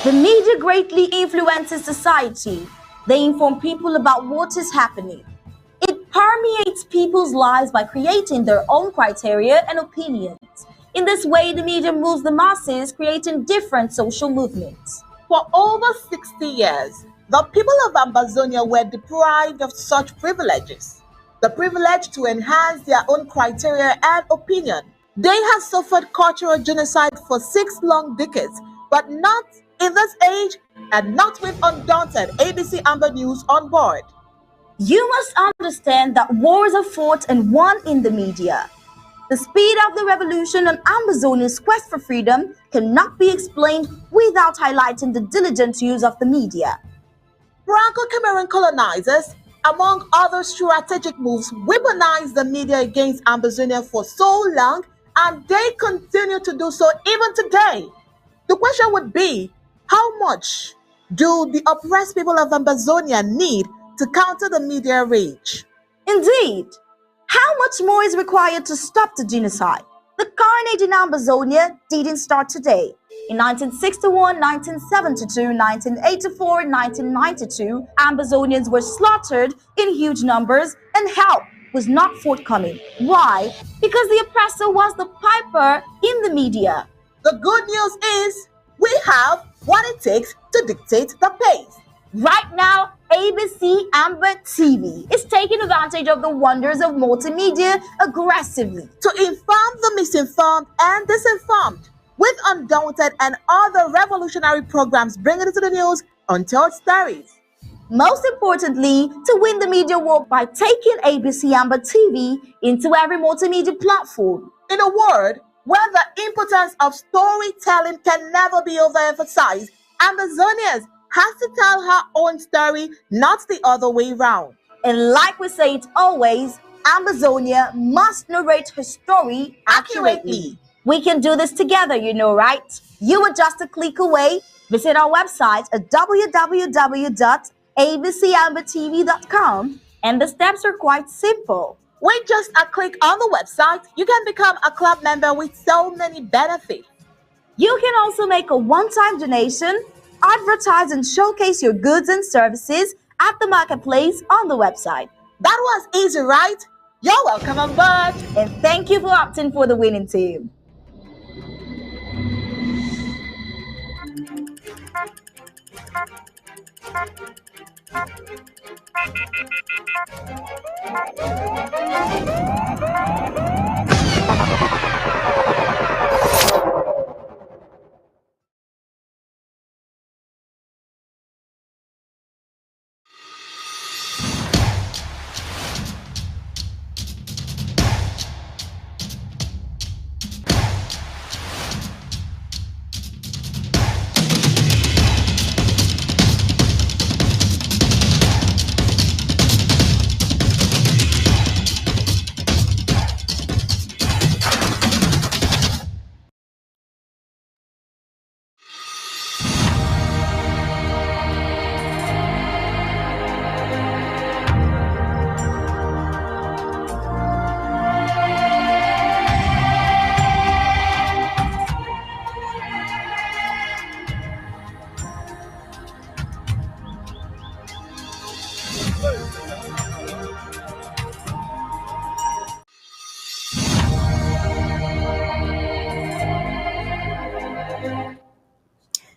The media greatly influences society. They inform people about what is happening. It permeates people's lives by creating their own criteria and opinions. In this way, the media moves the masses, creating different social movements. For over 60 years, the people of Ambazonia were deprived of such privileges. The privilege to enhance their own criteria and opinion. They have suffered cultural genocide for 6 long decades, but not in this age and not with Undaunted ABC Amber News on board. You must understand that wars are fought and won in the media. The speed of the revolution and Ambazonia's quest for freedom cannot be explained without highlighting the diligent use of the media. Franco-Cameroon colonizers, among other strategic moves, weaponized the media against Ambazonia for so long, and they continue to do so even today. The question would be, how much do the oppressed people of Ambazonia need to counter the media rage? Indeed, how much more is required to stop the genocide? The carnage in Ambazonia didn't start today. In 1961, 1972, 1984, 1992, Ambazonians were slaughtered in huge numbers and help was not forthcoming. Why? Because the oppressor was the piper in the media. The good news is we have what it takes to dictate the pace. Right now, Abcambatv is taking advantage of the wonders of multimedia aggressively to inform the misinformed and disinformed with Undaunted and other revolutionary programs bringing it to the news untold stories. Most importantly, to win the media war by taking Abcambatv into every multimedia platform. In a word, where the importance of storytelling can never be overemphasized, Ambazonians has to tell her own story, not the other way round. And like we say it always, Ambazonia must narrate her story accurately. We can do this together, you know, right? You are just a click away. Visit our website at www.abcambatv.com, and the steps are quite simple. With just a click on the website, you can become a club member with so many benefits. You can also make a one-time donation, advertise and showcase your goods and services at the marketplace on the website. That was easy, right? You're welcome on board. And thank you for opting for the winning team.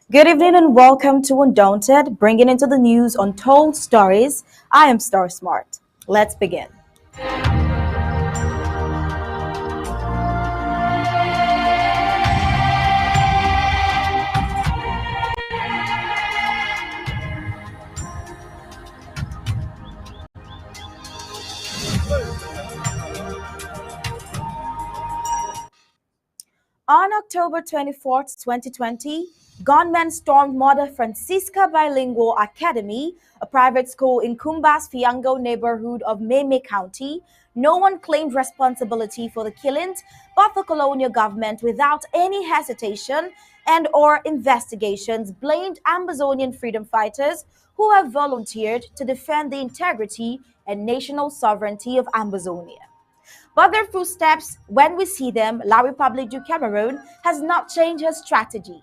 Good evening and welcome to Undaunted, bringing into the news untold stories. I am Star Smart. Let's begin. On October 24th, 2020, gunmen stormed Mother Francisca Bilingual Academy, a private school in Kumba's Fiango neighborhood of Meme County. No one claimed responsibility for the killings, but the colonial government, without any hesitation and or investigations, blamed Ambazonian freedom fighters who have volunteered to defend the integrity and national sovereignty of Ambazonia. But their footsteps, when we see them, La République du Cameroon has not changed her strategy.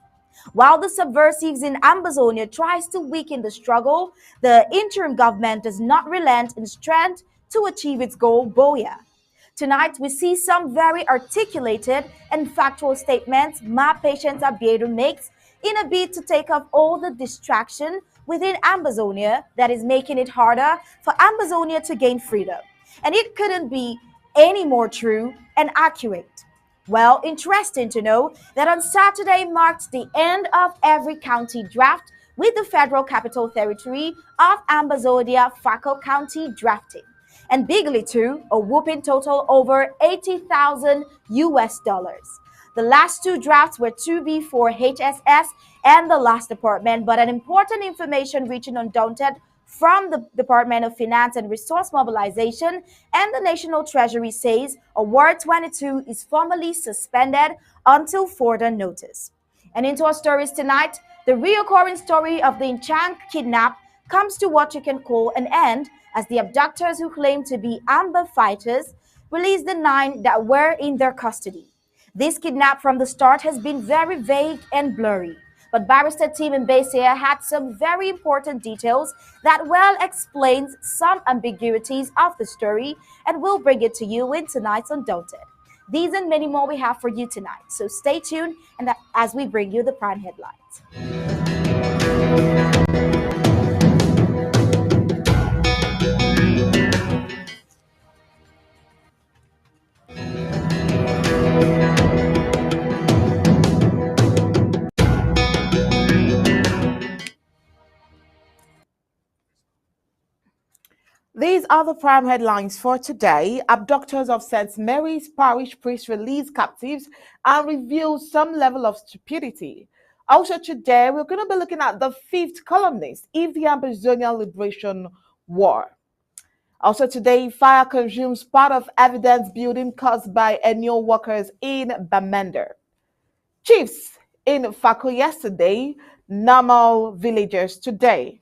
While the subversives in Ambazonia tries to weaken the struggle, the interim government does not relent in strength to achieve its goal, Boya. Tonight, we see some very articulated and factual statements my patient Abiedo makes in a bid to take off all the distraction within Ambazonia that is making it harder for Ambazonia to gain freedom. And it couldn't be any more true and accurate. Well, interesting to know that on Saturday marked the end of every county draft with the Federal Capital Territory of Ambazonia Fako County drafting. And bigly too, a whooping total over 80,000 US dollars. The last two drafts were 2B for HSS and the last department, but an important information reaching Undaunted from the Department of Finance and Resource Mobilization and the National Treasury says Award 22 is formally suspended until further notice. And into our stories tonight, the reoccurring story of the Inchang kidnap comes to what you can call an end as the abductors who claim to be Amba fighters released the 9 that were in their custody. This kidnap from the start has been very vague and blurry. But Barrister Tim Mbesia had some very important details that well explains some ambiguities of the story and we'll bring it to you in tonight's Undaunted. These and many more we have for you tonight, so stay tuned and as we bring you the prime headlines. These are the prime headlines for today. Abductors of St. Mary's Parish priest release captives and reveal some level of stupidity. Also today, we're going to be looking at the fifth columnist if the Ambazonian Liberation War. Also today, fire consumes part of evidence building caused by Enyo workers in Bamenda. Chiefs in Fako yesterday, normal villagers today.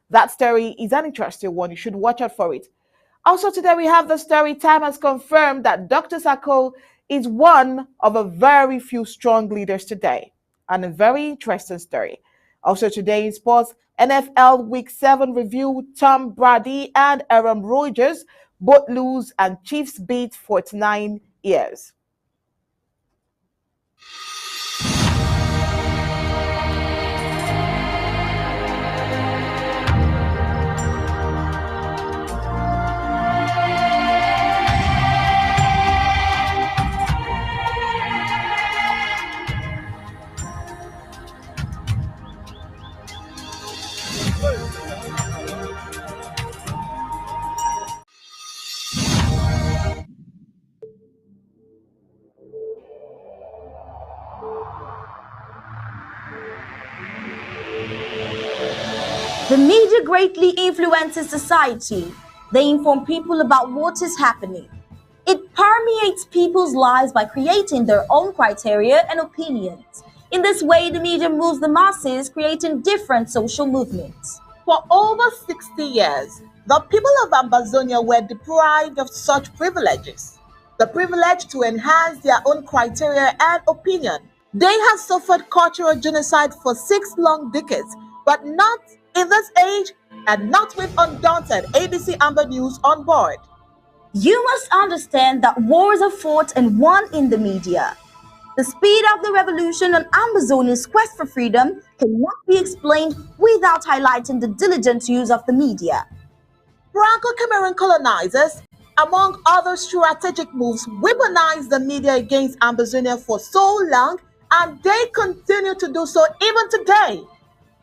That story is an interesting one. You should watch out for it. Also today we have the story Time has confirmed that Dr. Sako is one of a very few strong leaders today. And a very interesting story. Also today in sports, NFL Week 7 review, Tom Brady and Aaron Rodgers both lose and Chiefs beat 49 years. The media greatly influences society. They inform people about what is happening. It permeates people's lives by creating their own criteria and opinions. In this way, the media moves the masses, creating different social movements. For over 60 years, the people of Ambazonia were deprived of such privileges. The privilege to enhance their own criteria and opinion. They have suffered cultural genocide for 6 long decades, but not in this age and not with Undaunted ABC Amber News on board. You must understand that wars are fought and won in the media. The speed of the revolution on Ambazonia's quest for freedom cannot be explained without highlighting the diligent use of the media. Franco-Cameroon colonizers, among other strategic moves, weaponized the media against Ambazonia for so long, and they continue to do so even today.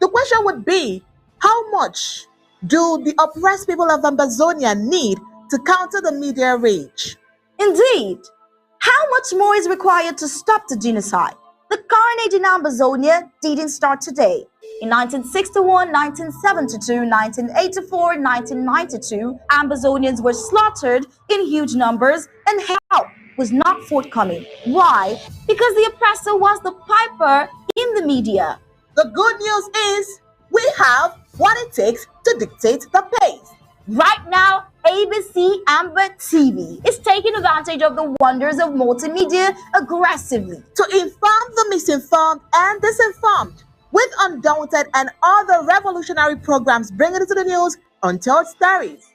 The question would be, how much do the oppressed people of Ambazonia need to counter the media rage? Indeed, how much more is required to stop the genocide? The carnage in Ambazonia didn't start today. In 1961, 1972, 1984, 1992, Ambazonians were slaughtered in huge numbers and help was not forthcoming. Why? Because the oppressor was the piper in the media. The good news is we have what it takes to dictate the pace. Right now, Abcambatv is taking advantage of the wonders of multimedia aggressively to inform the misinformed and disinformed with Undaunted and other revolutionary programs bringing into the news untold stories.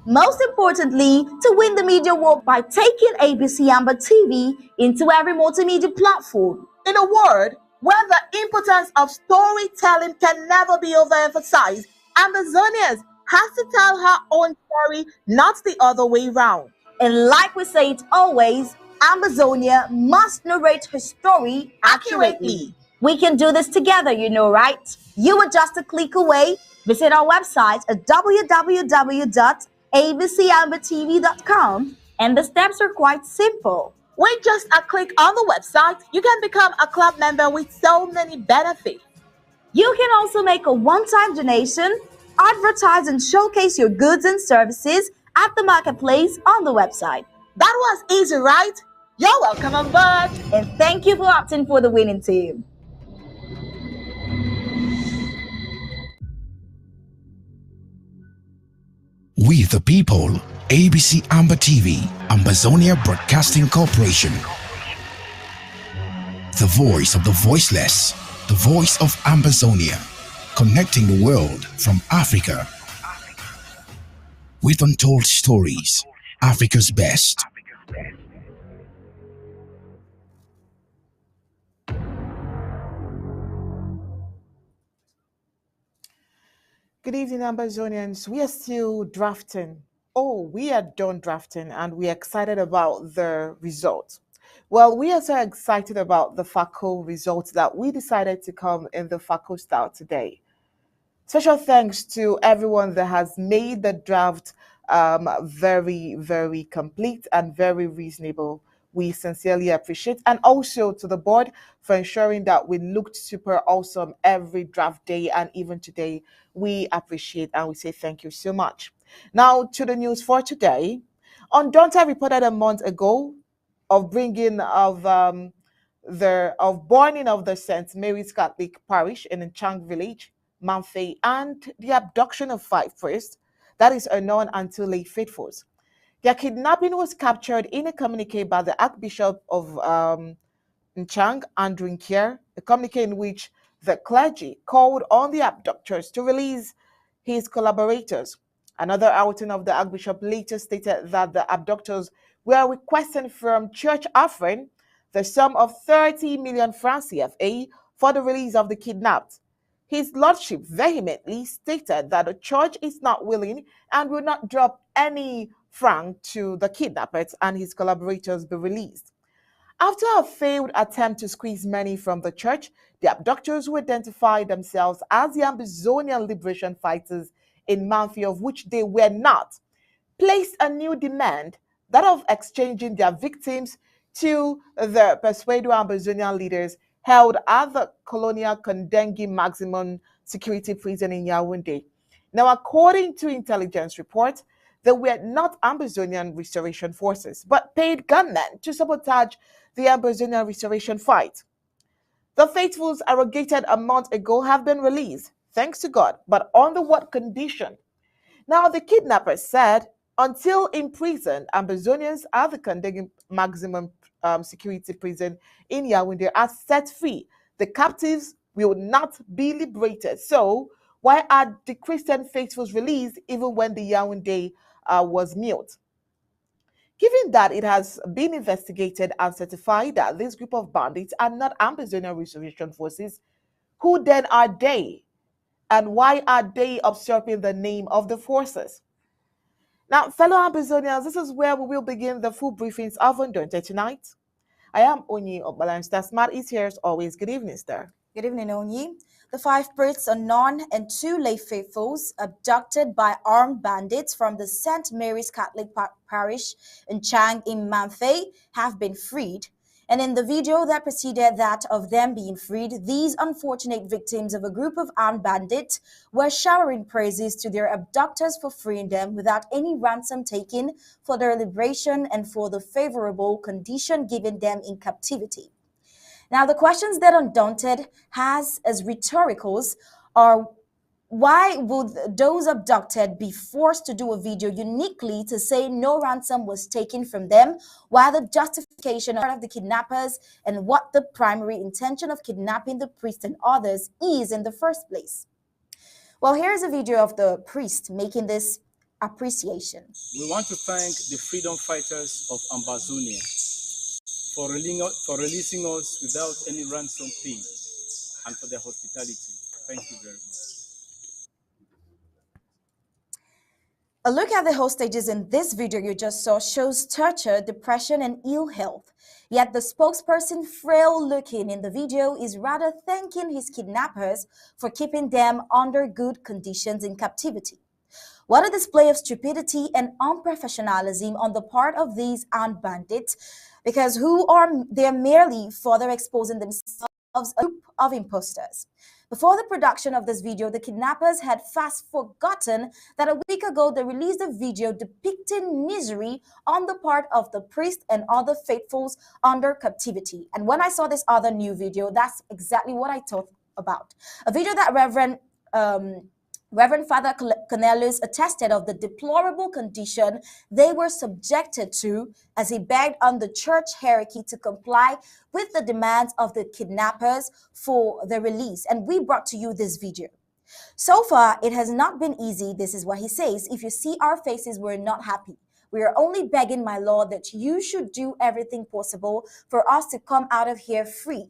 Most importantly, to win the media war by taking Abcambatv into every multimedia platform. In a word, where the importance of storytelling can never be overemphasized, Amazonians has to tell her own story, not the other way round. And like we say it always, Amazonia must narrate her story accurately. We can do this together, you know, right? You are just a click away. Visit our website at www.abcambatv.com, and the steps are quite simple. With just a click on the website, you can become a club member with so many benefits. You can also make a one-time donation, advertise and showcase your goods and services at the marketplace on the website. That was easy, right? You're welcome on board. And thank you for opting for the winning team. We the people, Abcambatv, Amazonia Broadcasting Corporation. The voice of the voiceless, the voice of Amazonia, connecting the world from Africa. With untold stories, Africa's best. Good evening, Amazonians. We are still drafting. Oh, we are done drafting and we're excited about the results. Well, we are so excited about the FACO results that we decided to come in the FACO style today. Special thanks to everyone that has made the draft very, very complete and very reasonable. We sincerely appreciate, and also to the board for ensuring that we looked super awesome every draft day and even today. We appreciate and we say thank you so much. Now to the news for today. Undaunted reported a month ago of bringing of burning of the St. Mary's Catholic Parish in Chang Village, Manfei, and the abduction of 5 priests, that is unknown until lay faithfuls. Their kidnapping was captured in a communique by the Archbishop of Nchang, Andrew Nkier, a communique in which the clergy called on the abductors to release his collaborators. Another outing of the Archbishop later stated that the abductors were requesting from church offering the sum of 30 million francs CFA for the release of the kidnapped. His lordship vehemently stated that the church is not willing and will not drop any franc to the kidnappers and his collaborators be released. After a failed attempt to squeeze money from the church, the abductors who identified themselves as the Amazonian liberation fighters in Manfi, of which they were not, placed a new demand, that of exchanging their victims to the Persuado Amazonian leaders held at the colonial Kondengi maximum security prison in Yaoundé. Now, according to intelligence reports, they were not Amazonian restoration forces, but paid gunmen to sabotage the Amazonian restoration fight. The faithfuls arrogated a month ago have been released, thanks to God, but under what condition? Now, the kidnappers said, until imprisoned, Amazonians at the Kandegi maximum security prison in Yaoundé are set free. The captives will not be liberated. So, why are the Christian faithfuls released even when the Yaoundé was mute? Given that it has been investigated and certified that this group of bandits are not Amazonian Restoration Forces, who then are they? And why are they usurping the name of the forces? Now, fellow Amazonians, this is where we will begin the full briefings of Undaunted tonight. I am Onyi Obalan. Star Smart is here as always. Good evening, Star. Good evening, Onyi. The 5 priests, a nun and 2 lay faithfuls, abducted by armed bandits from the St. Mary's Catholic Parish in Chang in Manfei, have been freed. And in the video that preceded that of them being freed, these unfortunate victims of a group of armed bandits were showering praises to their abductors for freeing them without any ransom taken for their liberation and for the favorable condition given them in captivity. Now, the questions that Undaunted has as rhetoricals are, Why would those abducted be forced to do a video uniquely to say no ransom was taken from them, while the justification of the kidnappers and what the primary intention of kidnapping the priest and others is in the first place? Well, here's a video of the priest making this appreciation. We want to thank the freedom fighters of Ambazonia for releasing us without any ransom fee and for their hospitality. Thank you very much. A look at the hostages in this video you just saw shows torture, depression, and ill health. Yet the spokesperson, frail looking in the video, is rather thanking his kidnappers for keeping them under good conditions in captivity. What a display of stupidity and unprofessionalism on the part of these armed bandits, because they're merely further exposing themselves as a group of imposters. Before the production of this video, the kidnappers had fast forgotten that a week ago they released a video depicting misery on the part of the priest and other faithfuls under captivity. And when I saw this other new video, that's exactly what I thought about. A video that Reverend Father Cornelius attested of the deplorable condition they were subjected to as he begged on the church hierarchy to comply with the demands of the kidnappers for their release. And we brought to you this video. So far, it has not been easy. This is what he says. If you see our faces, we're not happy. We are only begging, my Lord, that you should do everything possible for us to come out of here free.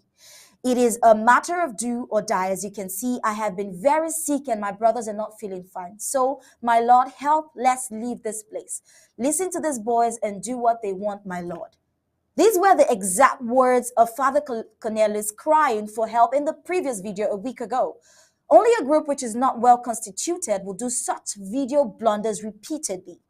It is a matter of do or die. As you can see, I have been very sick and my brothers are not feeling fine. So, my Lord, help, let's leave this place. Listen to these boys and do what they want, my Lord. These were the exact words of Father Cornelius crying for help in the previous video a week ago. Only a group which is not well constituted will do such video blunders repeatedly.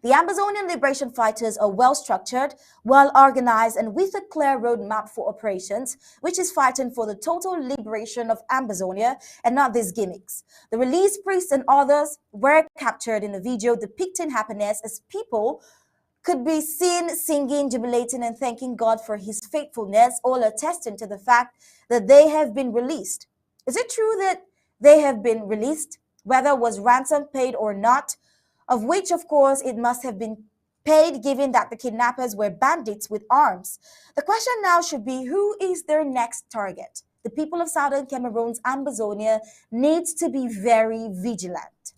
The Amazonian liberation fighters are well structured, well organized, and with a clear roadmap for operations, which is fighting for the total liberation of Amazonia and not these gimmicks. The released priests and others were captured in a video depicting happiness as people could be seen singing, jubilating, and thanking God for his faithfulness, all attesting to the fact that they have been released. Is it true that they have been released, whether was ransom paid or not? Of which, of course, it must have been paid given that the kidnappers were bandits with arms. The question now should be, who is their next target? The people of southern Cameroon's Ambazonia needs to be very vigilant.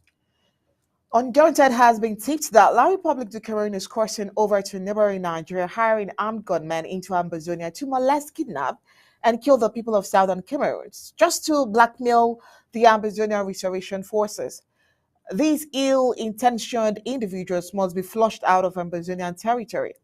Undaunted has been tipped that La Republic du Cameroon is crossing over to neighboring Nigeria, hiring armed gunmen into Ambazonia to molest, kidnap, and kill the people of southern Cameroon, just to blackmail the Ambazonia Restoration Forces. These ill-intentioned individuals must be flushed out of Ambazonian territory.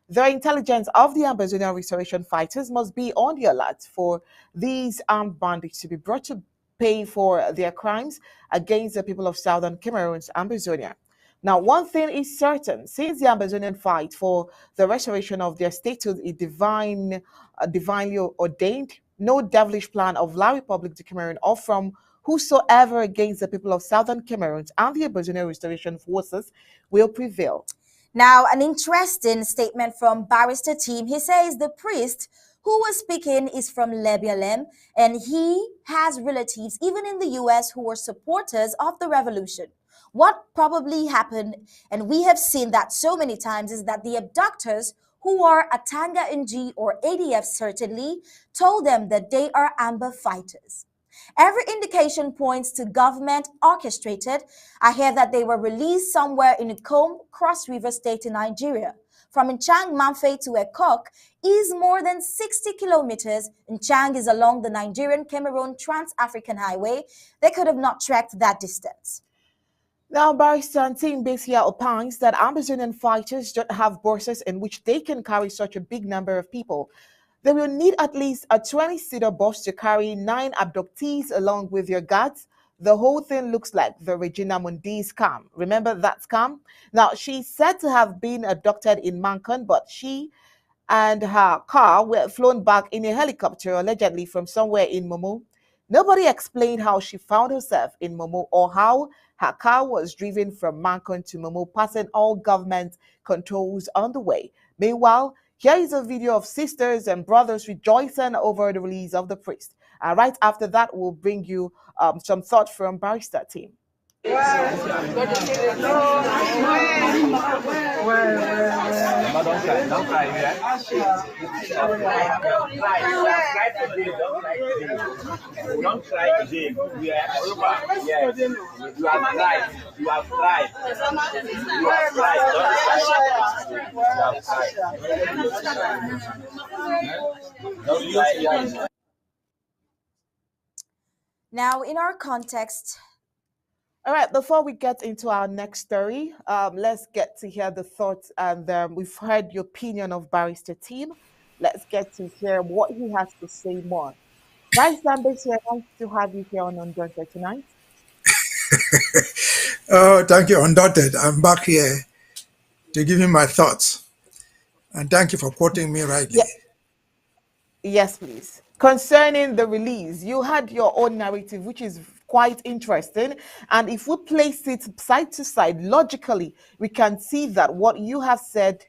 The intelligence of the Ambazonia Restoration fighters must be on the alert for these armed bandits to be brought to pay for their crimes against the people of southern Cameroon's Ambazonia. Now, one thing is certain: since the Ambazonian fight for the restoration of their statehood is divinely ordained, no devilish plan of La Republic du Cameroon or from whosoever against the people of southern Cameroon and the Aboriginal Restoration Forces will prevail. Now, an interesting statement from Barrister Team. He says the priest who was speaking is from Lebialem, and he has relatives even in the US who were supporters of the revolution. What probably happened, and we have seen that so many times, is that the abductors, who are Atanga NG or ADF certainly, told them that they are Amber fighters. Every indication points to government orchestrated. I hear that they were released somewhere in Ikom, Cross River State in Nigeria. From Nchang Mamfe to Ekok is more than 60 kilometers. Nchang is along the Nigerian-Cameroon Trans-African Highway. They could have not trekked that distance. Now, Barrister Team Besia opines that Amazonian fighters don't have buses in which they can carry such a big number of people. They will need at least a 20-seater bus to carry 9 abductees along with your guards. The whole thing looks like the Regina Mundi scam. Remember that scam? Now, she's said to have been abducted in Mancon, but she and her car were flown back in a helicopter, allegedly from somewhere in Momo. Nobody explained how she found herself in Momo or how her car was driven from Mancon to Momo, passing all government controls on the way. Meanwhile, here is a video of sisters and brothers rejoicing over the release of the priest. Right after that, we'll bring you some thoughts from barrister team. Don't cry, yeah? Don't cry again. We are over. Yes. You have cried. You have cried. You have cried. Don't cry again. Now, in our context, All right, before we get into our next story, let's get to hear the thoughts. And we've heard the opinion of barrister team. Let's get to hear what he has to say more. Barrister Ambassador, nice to have you here on Undaunted tonight. Oh, thank you, Undaunted. I'm back here to give you my thoughts. And thank you for quoting me rightly. Yes, please. Concerning the release, you had your own narrative, which is quite interesting. And if we place it side to side, logically, we can see that what you have said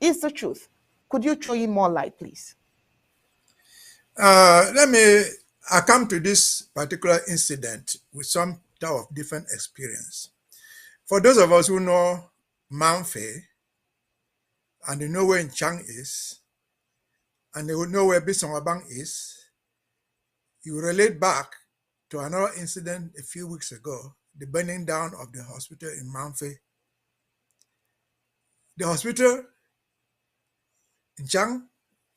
is the truth. Could you throw in more light, please? I come to this particular incident with some type of different experience. For those of us who know Manfe, and they know where Nchang is, and they will know where Bisongabang is, you relate back to another incident a few weeks ago, the burning down of the hospital in Manfe. The hospital in Chang,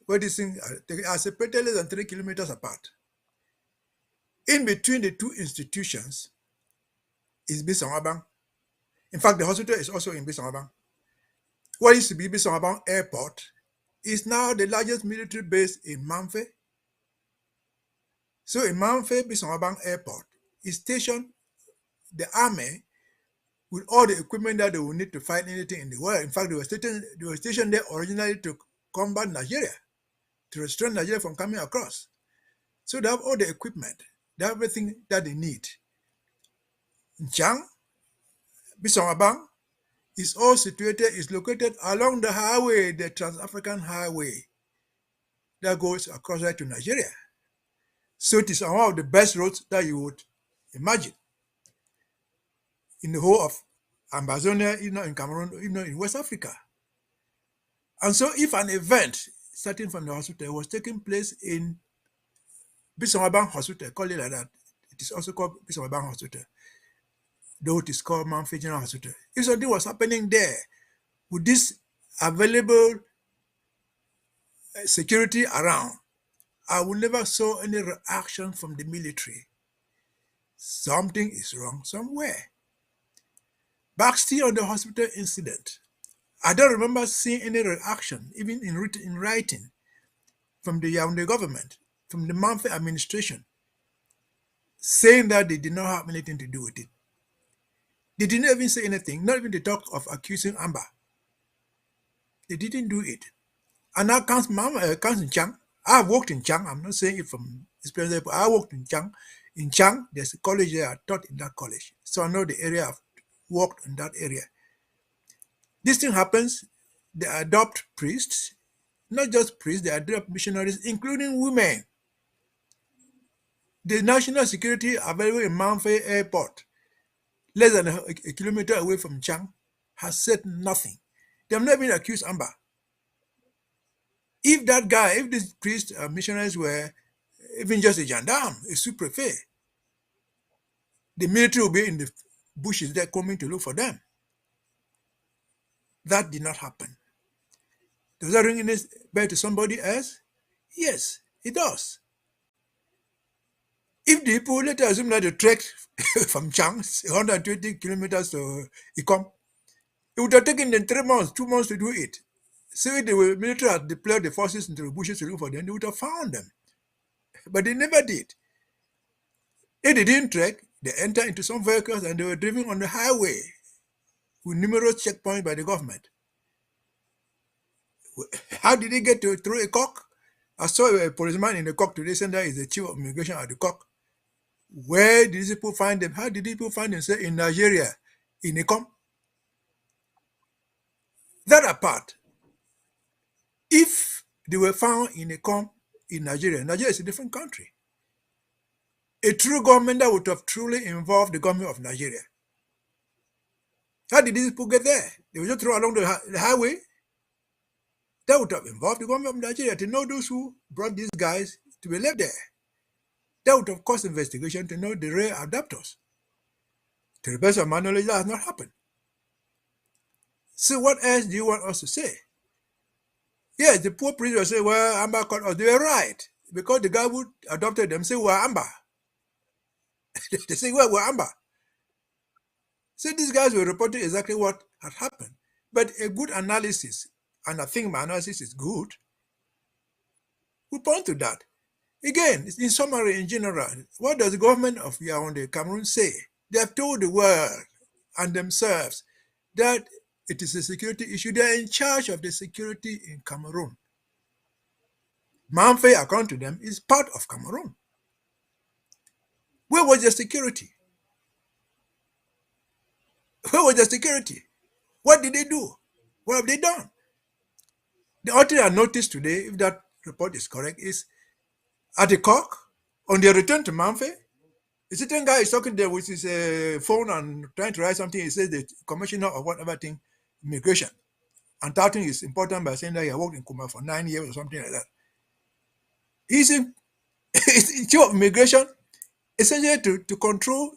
where this thing are separated less than 3 kilometers apart. In between the two institutions is Bisongabang. In fact, the hospital is also in Bisongabang. What used to be Bisongabang Airport is now the largest military base in Manfe. So in Manfe, Bisongabang Airport is stationed the army with all the equipment that they will need to fight anything in the world. In fact, they were stationed there originally to combat Nigeria, to restrain Nigeria from coming across. So they have all the equipment, they have everything that they need. Nchang, Bisongabang, is located along the highway, the Trans-African Highway that goes across right to Nigeria. So it is one of the best roads that you would imagine in the whole of Ambazonia, in Cameroon, in West Africa. And so if an event starting from the hospital was taking place in Bisongabang Hospital, call it like that, it is also called Bisongabang Hospital, though it is called Manfe General Hospital. If something was happening there with this available security around, I would never saw any reaction from the military. Something is wrong somewhere. Back still on the hospital incident, I don't remember seeing any reaction, even in writing, from the Yaoundé government, from the Manfe administration, saying that they did not have anything to do with it. They didn't even say anything, not even the talk of accusing Amba. They didn't do it. And now comes in Chang. I've worked in Chang. I'm not saying it from experience, but I worked in Chang. In Chang, there's a college there. I taught in that college. So I know the area. I've worked in that area. This thing happens. They adopt priests, not just priests, they adopt missionaries, including women. The national security available in Manfe Airport, less than a kilometer away from Chang, has said nothing. They have not even accused Amba. If these priests and missionaries were even just a gendarme, a sous-prefet, the military will be in the bushes there coming to look for them. That did not happen. Does that ring any bell to somebody else? Yes, it does. If the people, let us assume that they trekked from Chang, 120 kilometers to Ikom, it would have taken them 3 months, 2 months to do it. So if the military had deployed the forces into the bushes to look for them, they would have found them. But they never did. If they didn't trek, they entered into some vehicles and they were driven on the highway with numerous checkpoints by the government. How did they get through a cock? I saw a policeman in the cock today saying that is the chief of immigration at the cock. Where did these people find them? How did people find themselves in Nigeria, in Ikom? That apart, if they were found in Ikom, in Nigeria is a different country. A true government that would have truly involved the government of Nigeria. How did these people get there? They were just thrown along the highway. That would have involved the government of Nigeria to know those who brought these guys to be left there. That would have caused investigation to know the real abductors. To the best of my knowledge, that has not happened. So what else do you want us to say? Yes, the poor priest will say, well, Amber caught us. They were right. Because the guy who adopted them say, we're Amber. They say, well, we're Amber. So these guys were reporting exactly what had happened. But a good analysis, and I think my analysis is good, we point to that. Again, in summary, in general, what does the government of Yaoundé, Cameroon say? They have told the world and themselves that it is a security issue. They are in charge of the security in Cameroon. Manfei, according to them, is part of Cameroon. Where was the security? Where was the security? What did they do? What have they done? The only thing I noticed today, if that report is correct, is at the cock, on their return to Manfei, the certain guy is talking there with his phone and trying to write something. He says the commissioner or whatever thing, immigration, and touting is important by saying that he worked in Kumba for 9 years or something like that. He's in charge of immigration, essentially to control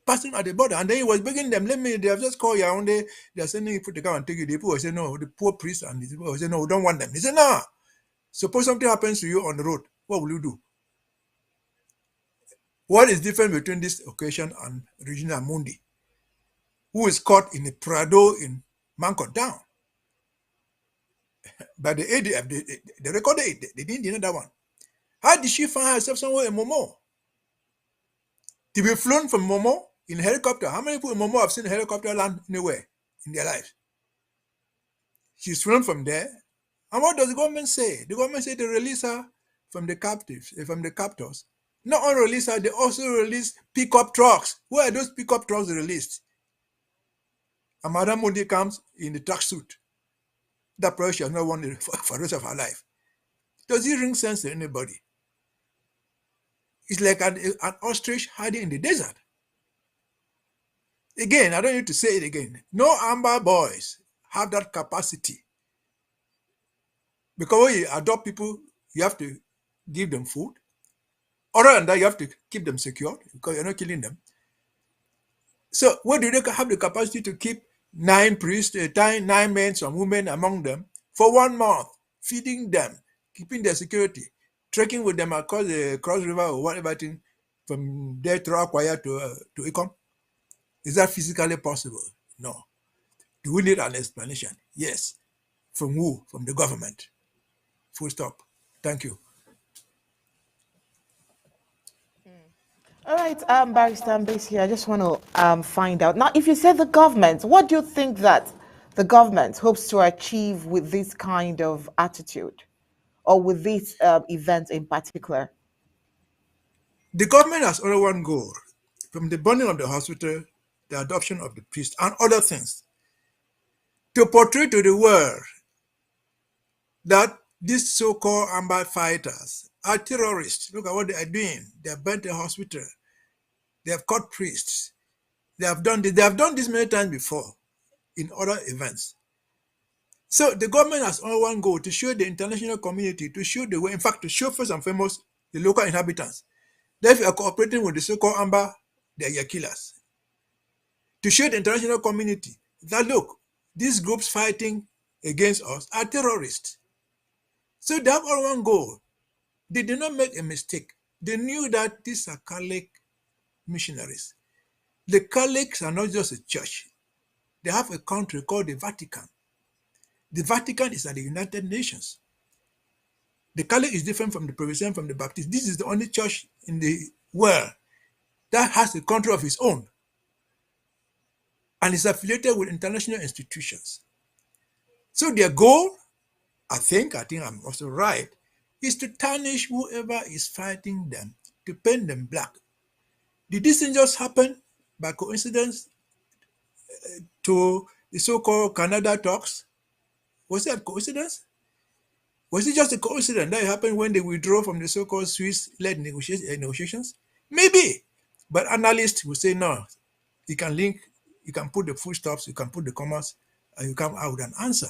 passing at the border. And then he was begging them, they have just called Yaoundé, they're sending you to come and take you. The people will say, no, the poor priest and the people will say, no, we don't want them. He said, no, suppose something happens to you on the road, what will you do? What is different between this occasion and Regina Mundi, who is caught in a Prado in Mancot Down? By the ADF, they recorded it, they didn't deny that one. How did she find herself somewhere in Momo? To be flown from Momo in a helicopter. How many people in Momo have seen a helicopter land anywhere in their lives? She's flown from there. And what does the government say? The government said they release her from the captives, from the captors. Not only release her, they also release pickup trucks. Where are those pickup trucks released? And Madame Mundi comes in the tracksuit. That probably she has not worn it for the rest of her life. Does it ring sense to anybody? It's like an ostrich hiding in the desert. Again, I don't need to say it again. No Amber boys have that capacity. Because when you adopt people, you have to give them food. Other than that, you have to keep them secure because you're not killing them. So where do they have the capacity to keep 9 priests, 9 men, some women among them for 1 month, feeding them, keeping their security, trekking with them across the Cross River or whatever thing from there to Akwaya to Ikom? Is that physically possible? No. Do we need an explanation? Yes. From who? From the government. Full stop. Thank you. All right, Barrister Mbesi, I just want to find out. Now, if you say the government, what do you think that the government hopes to achieve with this kind of attitude or with this event in particular? The government has only one goal, from the burning of the hospital, the adoption of the priest, and other things, to portray to the world that these so-called Amber fighters are terrorists. Look at what they are doing. They have burnt the hospital. They have caught priests. They have done this. They have done this many times before in other events. So the government has only one goal, to show the international community, to show the way, in fact, to show first and foremost the local inhabitants, that if you are cooperating with the so-called Amber, they are your killers. To show the international community that, look, these groups fighting against us are terrorists. So they have only one goal. They did not make a mistake. They knew that these are Catholic missionaries. The Catholics are not just a church. They have a country called the Vatican. The Vatican is at the United Nations. The Catholic is different from the Protestant, from the Baptist. This is the only church in the world that has a country of its own and is affiliated with international institutions. So their goal, I think I'm also right, is to tarnish whoever is fighting them, to paint them black. Did this thing just happen by coincidence to the so-called Canada talks? Was it a coincidence? Was it just a coincidence that happened when they withdrew from the so-called Swiss-led negotiations? Maybe. But analysts will say no. You can link, you can put the full stops, you can put the commas, and you come out with an answer.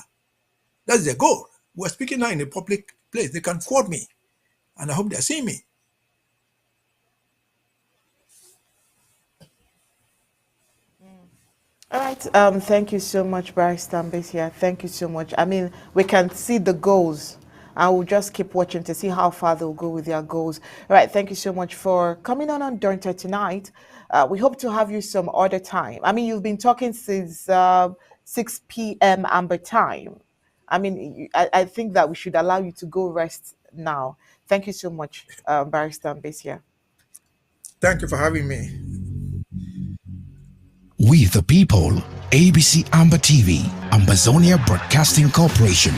That's their goal. We're speaking now in a public place. They can quote me, and I hope they're seeing me. All right. Thank you so much, Barrister Ambesia. Thank you so much. I mean, we can see the goals. I will just keep watching to see how far they'll go with their goals. All right. Thank you so much for coming on Undaunted tonight. We hope to have you some other time. I mean, you've been talking since 6 p.m. Amber time. I mean, I think that we should allow you to go rest now. Thank you so much, Barrister Ambesia. Thank you for having me. We the people, Abcambatv, Ambazonia Broadcasting Corporation.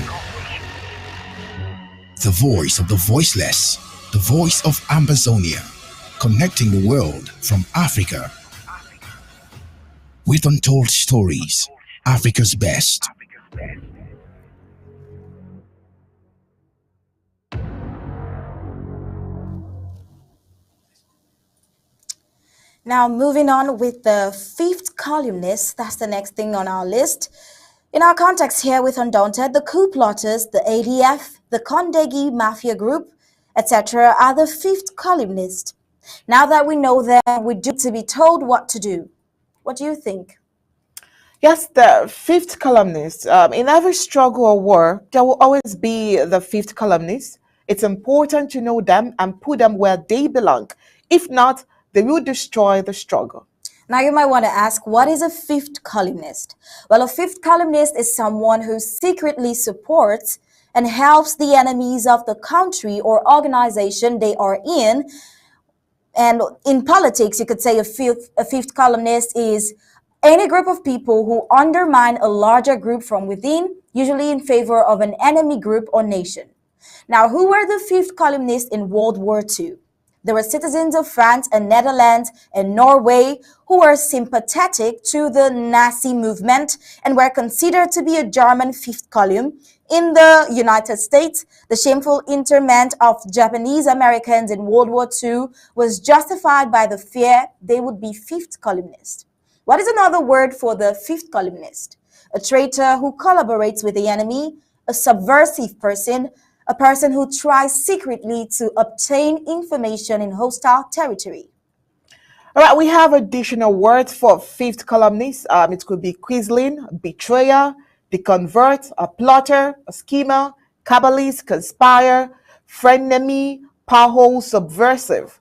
The voice of the voiceless, the voice of Ambazonia, connecting the world from Africa. With untold stories, Africa's best. Now, moving on with the fifth columnist, that's the next thing on our list. In our context here with Undaunted, the coup plotters, the ADF, the Kondegi Mafia Group, etc., are the fifth columnist. Now that we know them, we do to be told what to do. What do you think? Yes, the fifth columnist. In every struggle or war, there will always be the fifth columnist. It's important to know them and put them where they belong. If not, they will destroy the struggle. Now you might want to ask, what is a fifth columnist? Well, a fifth columnist is someone who secretly supports and helps the enemies of the country or organization they are in. And in politics, you could say a fifth columnist is any group of people who undermine a larger group from within, usually in favor of an enemy group or nation. Now, who were the fifth columnists in World War II? There were citizens of France and Netherlands and Norway who were sympathetic to the Nazi movement and were considered to be a German fifth column. In the United States, the shameful internment of Japanese Americans in World War II was justified by the fear they would be fifth columnists. What is another word for the fifth columnist? A traitor who collaborates with the enemy, a subversive person, a person who tries secretly to obtain information in hostile territory. All right, we have additional words for fifth columnist. It could be quisling, betrayer, deconvert, a plotter, a schemer, kabbalist, conspire, frenemy, pothole, subversive.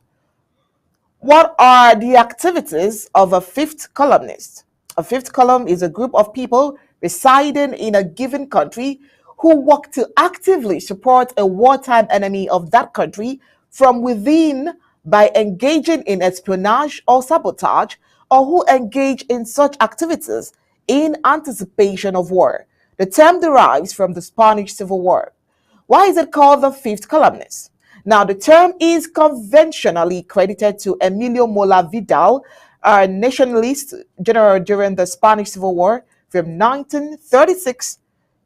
What are the activities of a fifth columnist? A fifth column is a group of people residing in a given country who work to actively support a wartime enemy of that country from within by engaging in espionage or sabotage, or who engage in such activities in anticipation of war. The term derives from the Spanish Civil War. Why is it called the fifth columnist? Now, the term is conventionally credited to Emilio Mola Vidal, a nationalist general during the Spanish Civil War from 1936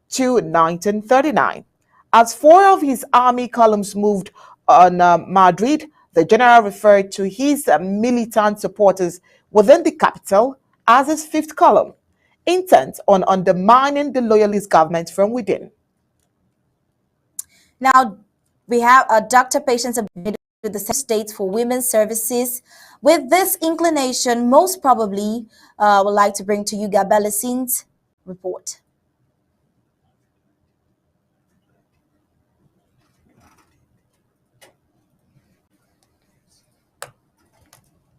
to 1939. As four of his army columns moved on Madrid, the general referred to his militant supporters within the capital as his fifth column, intent on undermining the loyalist government from within. Now, we have Dr. Patience Abcambatv with the States for Women's Services. With this inclination, most probably would like to bring to you Gabellesin's report.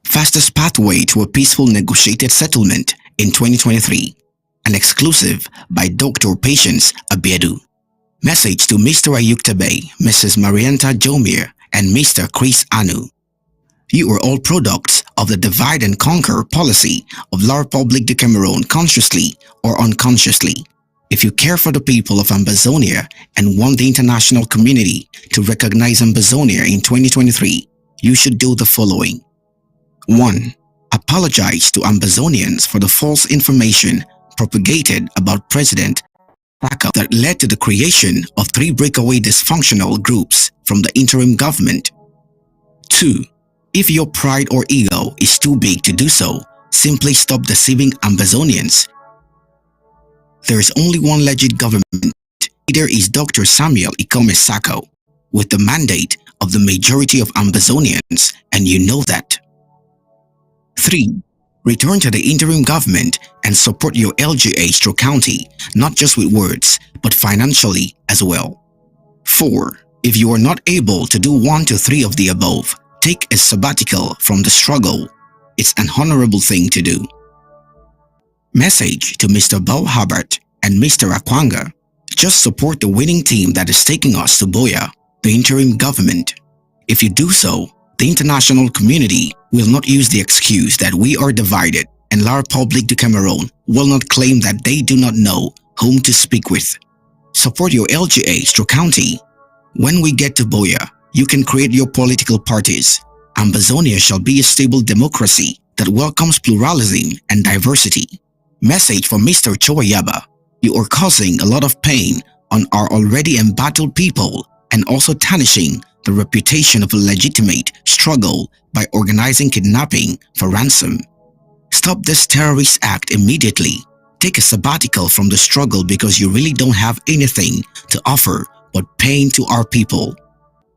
Fastest pathway to a peaceful negotiated settlement in 2023. An exclusive by Dr. Patience Abcambatv. Message to Mr. Ayuktabe, Mrs. Marianta Jomir, and Mr. Chris Anu. You are all products of the divide and conquer policy of La Republique de Cameroon, consciously or unconsciously. If you care for the people of Ambazonia and want the international community to recognize Ambazonia in 2023, you should do the following. 1. Apologize to Ambazonians for the false information propagated about President Saka that led to the creation of 3 breakaway dysfunctional groups from the interim government. 2. If your pride or ego is too big to do so, simply stop deceiving Ambazonians. There is only one legit government. Leader is Dr. Samuel Ikome Sako, with the mandate of the majority of Ambazonians, and you know that. 3. Return to the interim government and support your LGA/county, not just with words, but financially as well. 4. If you are not able to do 1 to 3 of the above, take a sabbatical from the struggle. It's an honorable thing to do. Message to Mr. Bell Hubbard and Mr. Akwanga. Just support the winning team that is taking us to Boya, the interim government. If you do so, the international community will not use the excuse that we are divided, and La République du Cameroon will not claim that they do not know whom to speak with. Support your LGA/county. When we get to Boya, you can create your political parties. Ambazonia shall be a stable democracy that welcomes pluralism and diversity. Message for Mr. Chowayaba. You are causing a lot of pain on our already embattled people and also tarnishing the reputation of a legitimate struggle by organizing kidnapping for ransom. Stop this terrorist act immediately. Take a sabbatical from the struggle because you really don't have anything to offer but pain to our people.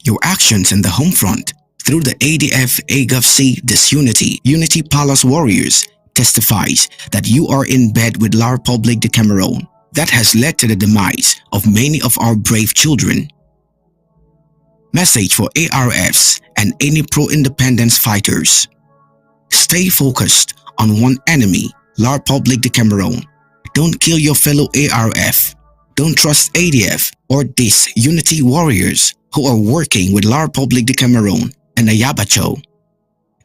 Your actions in the home front through the ADF AGFC Disunity Unity Palace Warriors testifies that you are in bed with La République du Cameroon. That has led to the demise of many of our brave children. Message for ARFs and any pro-independence fighters. Stay focused on one enemy, La République du Cameroon. Don't kill your fellow ARF. Don't trust ADF or these unity warriors who are working with La République du Cameroon and Ayabacho.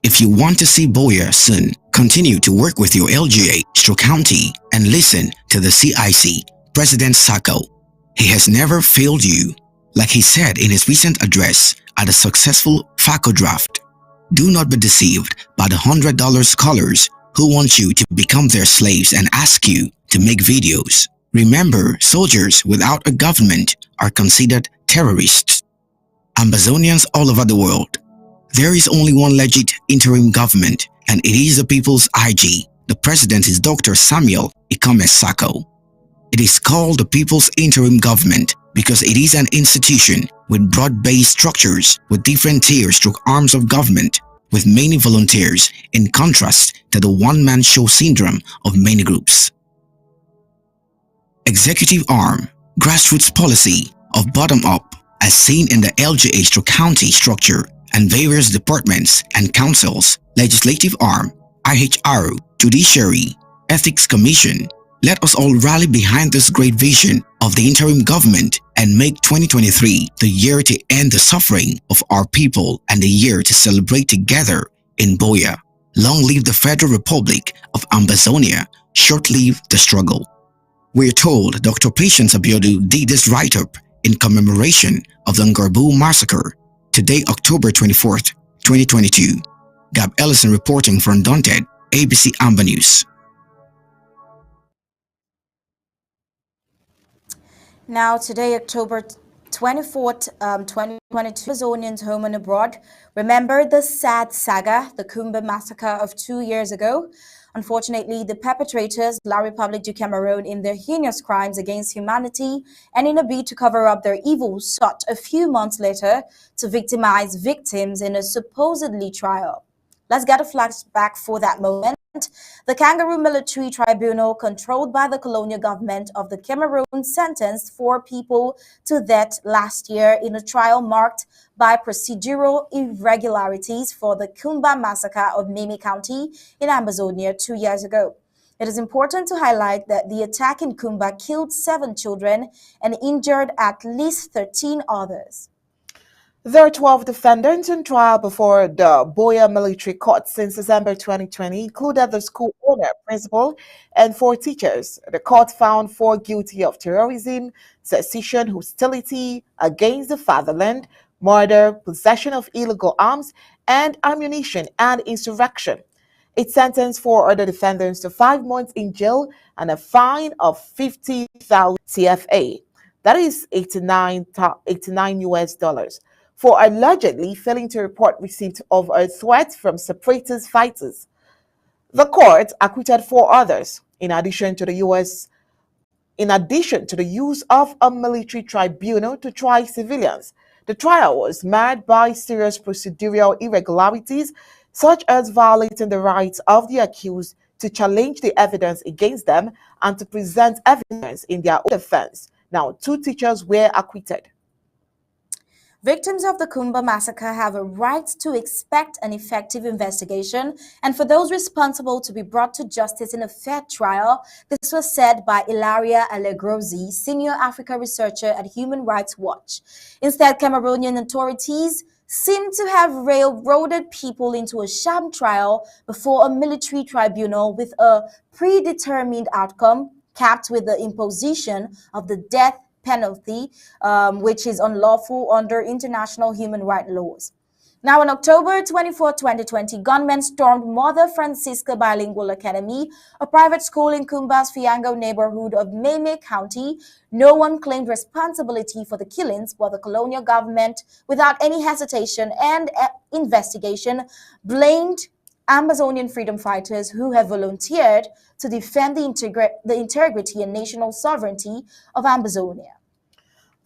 If you want to see Boya soon, continue to work with your LGA/county and listen to the CIC, President Sako. He has never failed you. Like he said in his recent address at a successful FACO draft, do not be deceived by the $100 scholars who want you to become their slaves and ask you to make videos. Remember, soldiers without a government are considered terrorists. Ambazonians all over the world, there is only one legit interim government, and it is the people's IG. The president is Dr. Samuel Ikome Sako. It is called the People's Interim Government because it is an institution with broad-based structures with different tiers through arms of government with many volunteers, in contrast to the one-man show syndrome of many groups. Executive arm, grassroots policy of bottom-up as seen in the LGA/county structure and various departments and councils, legislative arm, IHR, judiciary, ethics commission. Let us all rally behind this great vision of the interim government and make 2023 the year to end the suffering of our people and the year to celebrate together in Boya. Long live the Federal Republic of Ambazonia, short live the struggle. We're told Dr. Patience Abiodun did this write-up in commemoration of the Ngarbu massacre. Today, October 24th, 2022. Gab Ellison reporting for Undaunted, ABC Amba News. Now, today, October 24th, 2022, Amazonians home and abroad remember the sad saga, the Kumba massacre of 2 years ago. Unfortunately, the perpetrators, La République du Cameroon, in their heinous crimes against humanity and in a bid to cover up their evils, sought a few months later to victimize victims in a supposedly trial. Let's get a flashback for that moment. The Kangaroo Military Tribunal, controlled by the colonial government of the Cameroon, sentenced 4 people to death last year in a trial marked by procedural irregularities for the Kumba massacre of Meme County in Ambazonia 2 years ago. It is important to highlight that the attack in Kumba killed 7 children and injured at least 13 others. There are 12 defendants on trial before the Boya Military Court since December 2020, including the school owner, principal, and 4 teachers. The court found 4 guilty of terrorism, secession, hostility against the fatherland, murder, possession of illegal arms and ammunition, and insurrection. It sentenced 4 other defendants to 5 months in jail and a fine of 50,000 CFA. That is 89 US dollars. for allegedly failing to report receipt of a threat from separatist fighters. The court acquitted 4 others, in addition to the use of a military tribunal to try civilians. The trial was marred by serious procedural irregularities, such as violating the rights of the accused to challenge the evidence against them and to present evidence in their own defense. Now, 2 teachers were acquitted. Victims of the Kumba massacre have a right to expect an effective investigation and for those responsible to be brought to justice in a fair trial. This was said by Ilaria Allegrozi, senior Africa researcher at Human Rights Watch. Instead, Cameroonian authorities seem to have railroaded people into a sham trial before a military tribunal with a predetermined outcome, capped with the imposition of the death penalty, which is unlawful under international human rights laws. Now, on October 24, 2020, gunmen stormed Mother Francisca Bilingual Academy, a private school in Kumba's Fiango neighborhood of Meme County. No one claimed responsibility for the killings, but the colonial government, without any hesitation and investigation, blamed Amazonian freedom fighters who have volunteered to defend the integrity and national sovereignty of Amazonia.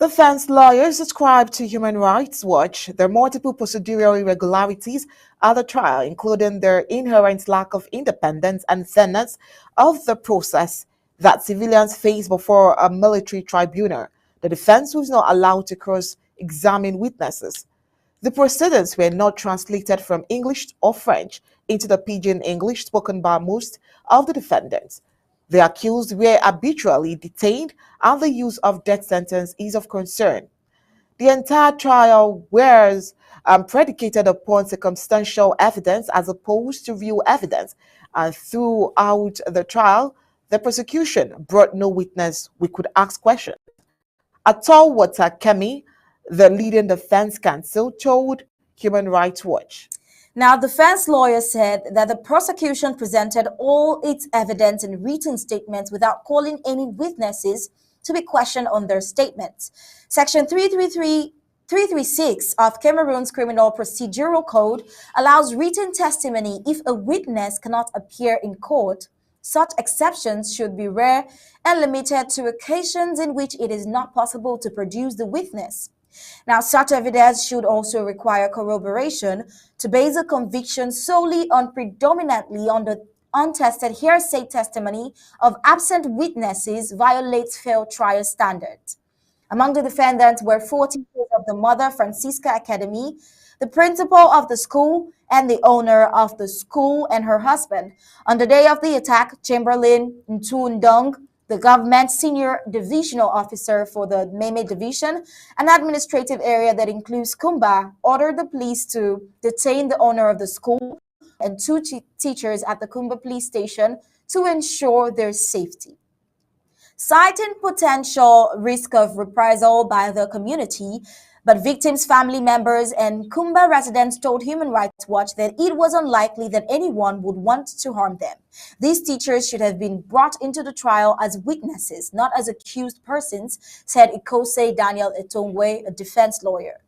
Defense lawyers described to Human Rights Watch their multiple procedural irregularities at the trial, including their inherent lack of independence and fairness of the process that civilians face before a military tribunal. The defense was not allowed to cross-examine witnesses. The proceedings were not translated from English or French into the pidgin English spoken by most of the defendants. The accused were arbitrarily detained, and the use of death sentence is of concern. The entire trial was predicated upon circumstantial evidence as opposed to real evidence, and throughout the trial, the prosecution brought no witness we could ask questions. Atol Water Kemi, the leading defense counsel, told Human Rights Watch. Now, defense lawyers said that the prosecution presented all its evidence in written statements without calling any witnesses to be questioned on their statements. Section 336 of Cameroon's Criminal Procedural Code allows written testimony if a witness cannot appear in court. Such exceptions should be rare and limited to occasions in which it is not possible to produce the witness. Now, such evidence should also require corroboration. To base a conviction solely on predominantly on the untested hearsay testimony of absent witnesses violates fair trial standards. Among the defendants were 4 teachers of the Mother Francisca Academy, the principal of the school, and the owner of the school and her husband. On the day of the attack, Chamberlain Ntundong, the government senior divisional officer for the Meme Division, an administrative area that includes Kumba, ordered the police to detain the owner of the school and 2 teachers at the Kumba police station to ensure their safety. Citing potential risk of reprisal by the community, but victims' family members and Kumba residents told Human Rights Watch that it was unlikely that anyone would want to harm them. These teachers should have been brought into the trial as witnesses, not as accused persons, said Ikose Daniel Etongwe, a defense lawyer.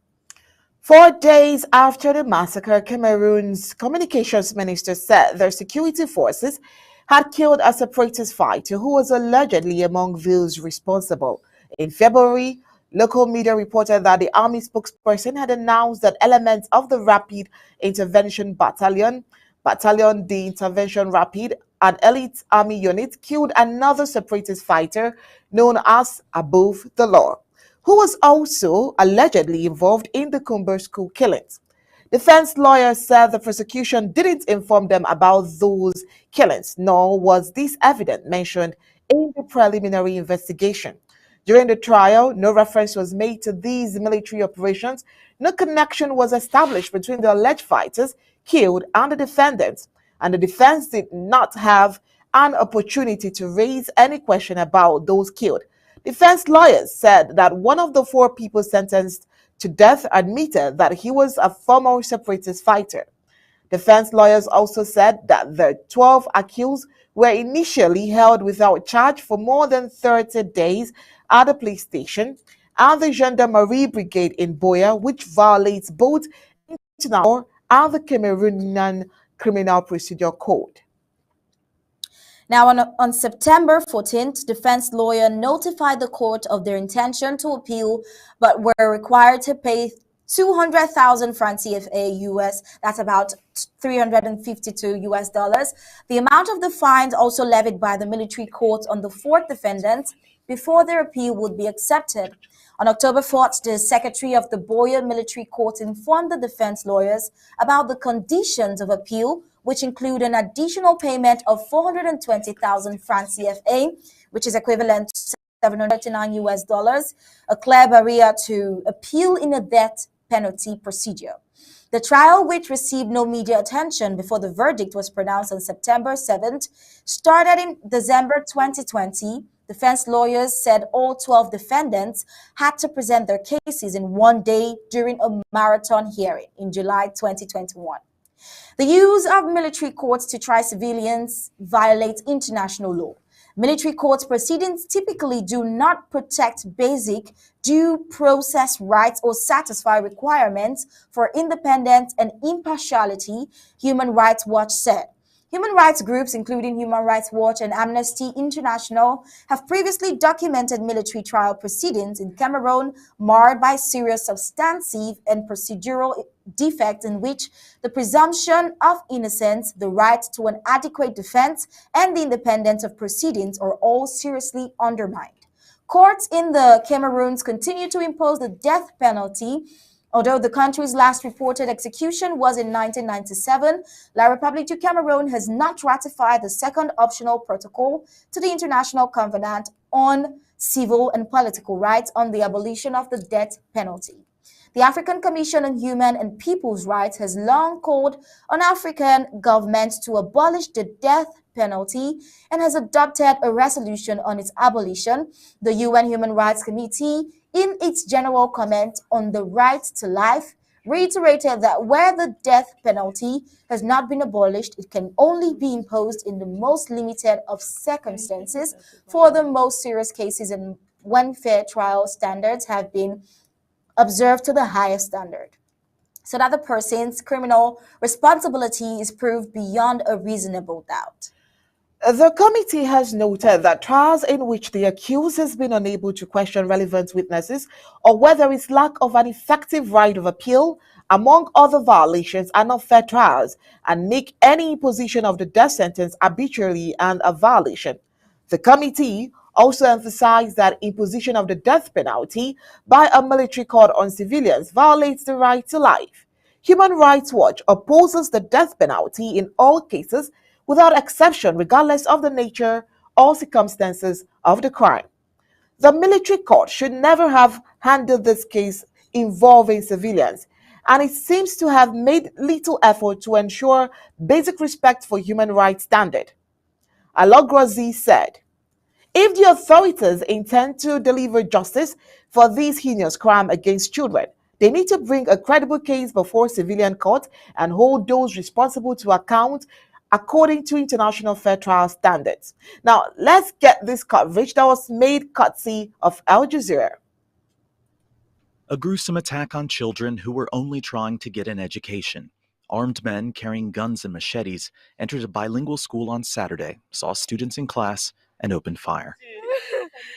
4 days after the massacre, Cameroon's communications minister said their security forces had killed a separatist fighter who was allegedly among those responsible. In February, local media reported that the army spokesperson had announced that elements of the Rapid Intervention Battalion the Intervention Rapid, an elite army unit, killed another separatist fighter known as Above the Law, who was also allegedly involved in the Kumba school killings. Defense lawyers said the prosecution didn't inform them about those killings, nor was this evidence mentioned in the preliminary investigation. During the trial, no reference was made to these military operations. No connection was established between the alleged fighters killed and the defendants, and the defense did not have an opportunity to raise any question about those killed. Defense lawyers said that one of the 4 people sentenced to death admitted that he was a former separatist fighter. Defense lawyers also said that the 12 accused were initially held without charge for more than 30 days at the police station, and the Gendarmerie Brigade in Boya, which violates both international law and the Cameroonian Criminal Procedure Code. Now, on September 14th, defense lawyer notified the court of their intention to appeal, but were required to pay 200,000 francs CFA US, that's about 352 US dollars. The amount of the fines also levied by the military court on the fourth defendants before their appeal would be accepted. On October 4th, the secretary of the Boya Military Court informed the defense lawyers about the conditions of appeal, which include an additional payment of 420,000 francs CFA, which is equivalent to 739 US dollars, a clear barrier to appeal in a death penalty procedure. The trial, which received no media attention before the verdict was pronounced on September 7th, started in December 2020. Defense lawyers said all 12 defendants had to present their cases in one day during a marathon hearing in July 2021. The use of military courts to try civilians violates international law. Military courts proceedings typically do not protect basic due process rights or satisfy requirements for independence and impartiality, Human Rights Watch said. Human rights groups, including Human Rights Watch and Amnesty International, have previously documented military trial proceedings in Cameroon marred by serious substantive and procedural defects in which the presumption of innocence, the right to an adequate defense, and the independence of proceedings are all seriously undermined. Courts in the Cameroons continue to impose the death penalty. Although the country's last reported execution was in 1997, La République du Cameroon has not ratified the second optional protocol to the International Covenant on Civil and Political Rights on the abolition of the death penalty. The African Commission on Human and People's Rights has long called on African governments to abolish the death penalty and has adopted a resolution on its abolition. The UN Human Rights Committee, in its general comment on the right to life, reiterated that where the death penalty has not been abolished, it can only be imposed in the most limited of circumstances for the most serious cases and when fair trial standards have been observed to the highest standard, so that the person's criminal responsibility is proved beyond a reasonable doubt. The committee has noted that trials in which the accused has been unable to question relevant witnesses or whether its lack of an effective right of appeal, among other violations, are not fair trials and make any imposition of the death sentence arbitrary and a violation. The committee also emphasized that imposition of the death penalty by a military court on civilians violates the right to life. Human Rights Watch opposes the death penalty in all cases without exception, regardless of the nature or circumstances of the crime. The military court should never have handled this case involving civilians, and it seems to have made little effort to ensure basic respect for human rights standard. Alogrozi said, if the authorities intend to deliver justice for this heinous crime against children, they need to bring a credible case before civilian court and hold those responsible to account according to international fair trial standards. Now, let's get this coverage that was made courtesy of Al Jazeera. A gruesome attack on children who were only trying to get an education. Armed men carrying guns and machetes entered a bilingual school on Saturday, saw students in class, and opened fire.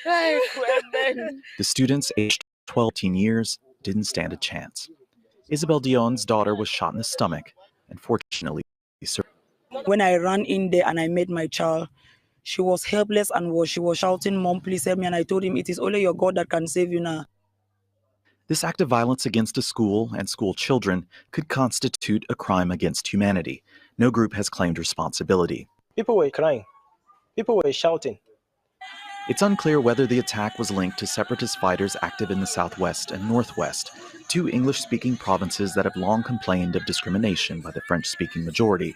The students, aged 12 years, didn't stand a chance. Isabel Dion's daughter was shot in the stomach and fortunately survived. When I ran in there and I met my child, she was helpless and she was shouting, "Mom, please help me." And I told him, it is only your God that can save you now. This act of violence against a school and school children could constitute a crime against humanity. No group has claimed responsibility. People were crying. People were shouting. It's unclear whether the attack was linked to separatist fighters active in the Southwest and Northwest, two English-speaking provinces that have long complained of discrimination by the French-speaking majority.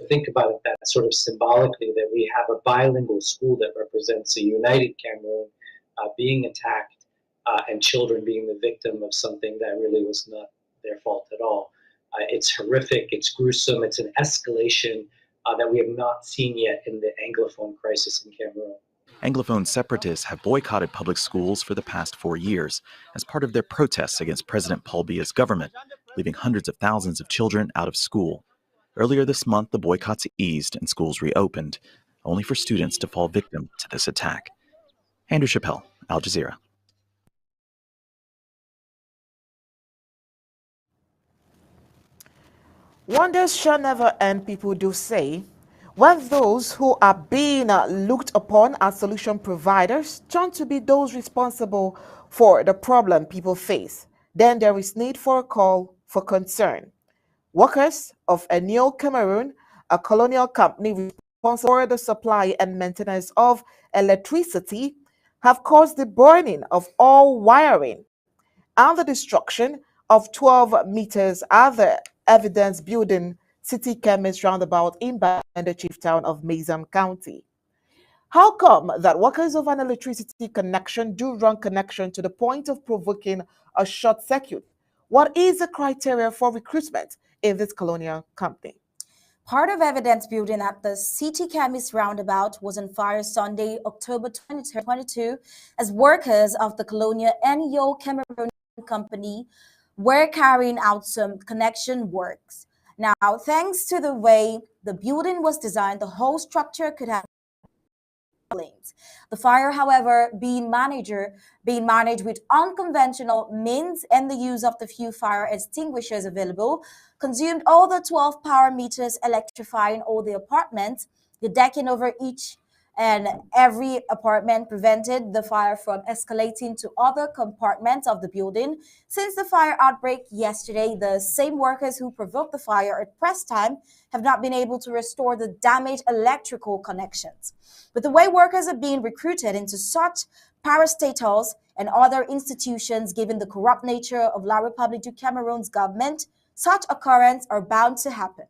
Think about it that sort of symbolically, that we have a bilingual school that represents a united Cameroon being attacked and children being the victim of something that really was not their fault at all. It's horrific, it's gruesome, it's an escalation that we have not seen yet in the Anglophone crisis in Cameroon. Anglophone separatists have boycotted public schools for the past 4 years as part of their protests against President Paul Biya's government, leaving hundreds of thousands of children out of school. Earlier this month, the boycotts eased and schools reopened, only for students to fall victim to this attack. Andrew Chappelle, Al Jazeera. Wonders shall never end, people do say. When those who are being looked upon as solution providers turn to be those responsible for the problem people face, then there is need for a call for concern. Workers of Enio Cameroon, a colonial company responsible for the supply and maintenance of electricity, have caused the burning of all wiring and the destruction of 12 meters at the evidence building city chemist roundabout in the chief town of Mazam County. How come that workers of an electricity connection do run connection to the point of provoking a short circuit? What is the criteria for recruitment in this colonial company? Part of evidence building at the City Chemist roundabout was on fire Sunday, October 2022, as workers of the colonial NEO Cameroon company were carrying out some connection works. Now, thanks to the way the building was designed, the whole structure could have flames. The fire, however, being managed with unconventional means and the use of the few fire extinguishers available, consumed all the 12 power meters, electrifying all the apartments. The decking over each and every apartment prevented the fire from escalating to other compartments of the building. Since the fire outbreak yesterday, the same workers who provoked the fire at press time have not been able to restore the damaged electrical connections. With the way workers are being recruited into such parastatals and other institutions, given the corrupt nature of La République du Cameroon's government, such occurrences are bound to happen.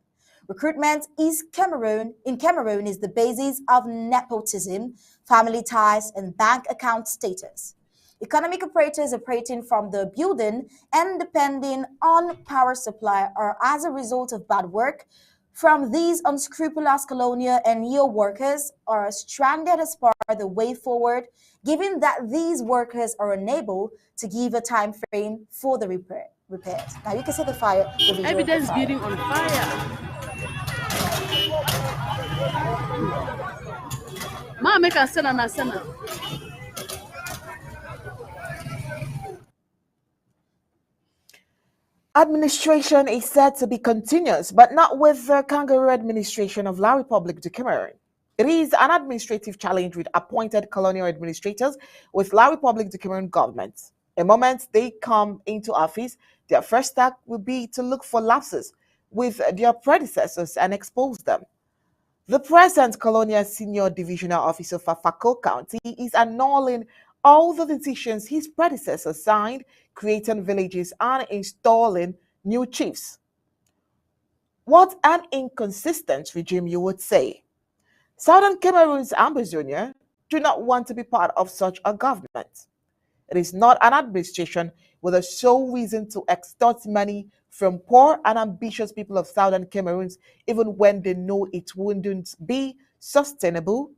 Recruitment in Cameroon is the basis of nepotism, family ties, and bank account status. Economic operators operating from the building and depending on power supply are, as a result of bad work from these unscrupulous colonial and neo workers, are stranded as part of the way forward, given that these workers are unable to give a time frame for the repairs. Now you can see the fire. The Evidence building on fire. Ma make a sena na sena. Administration is said to be continuous, but not with the kangaroo administration of La République du Cameroon. It is an administrative challenge with appointed colonial administrators with La République du Cameroon government. The moment they come into office, their first step will be to look for lapses with their predecessors and expose them. The present colonial senior divisional officer for Fako County is annulling all the decisions his predecessors signed, creating villages and installing new chiefs. What an inconsistent regime, you would say. Southern Cameroon's Ambazonia do not want to be part of such a government. It is not an administration with a sole reason to extort money from poor and ambitious people of Southern Cameroon, even when they know it wouldn't be sustainable.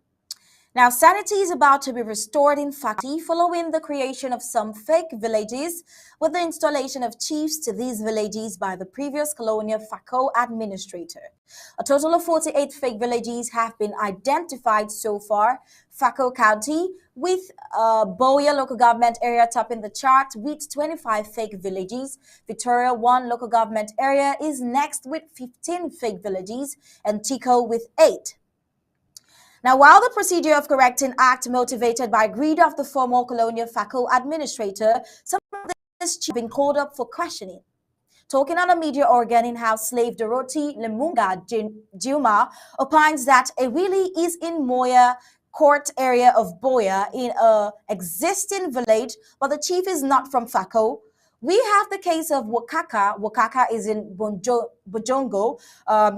Now, sanity is about to be restored in Faki following the creation of some fake villages with the installation of chiefs to these villages by the previous colonial Fako administrator. A total of 48 fake villages have been identified so far. Fako County, with Boya local government area topping the chart with 25 fake villages. Victoria 1 local government area is next with 15 fake villages, and Tico with 8. Now, while the procedure of correcting act motivated by greed of the former colonial Fako administrator, some of this have been called up for questioning. Talking on a media organ in-house slave Dorothy Lemunga Juma opines that it really is in Moya court area of Boya in a existing village, but the chief is not from Fako. We have the case of Wakaka. Wakaka is in Bojongo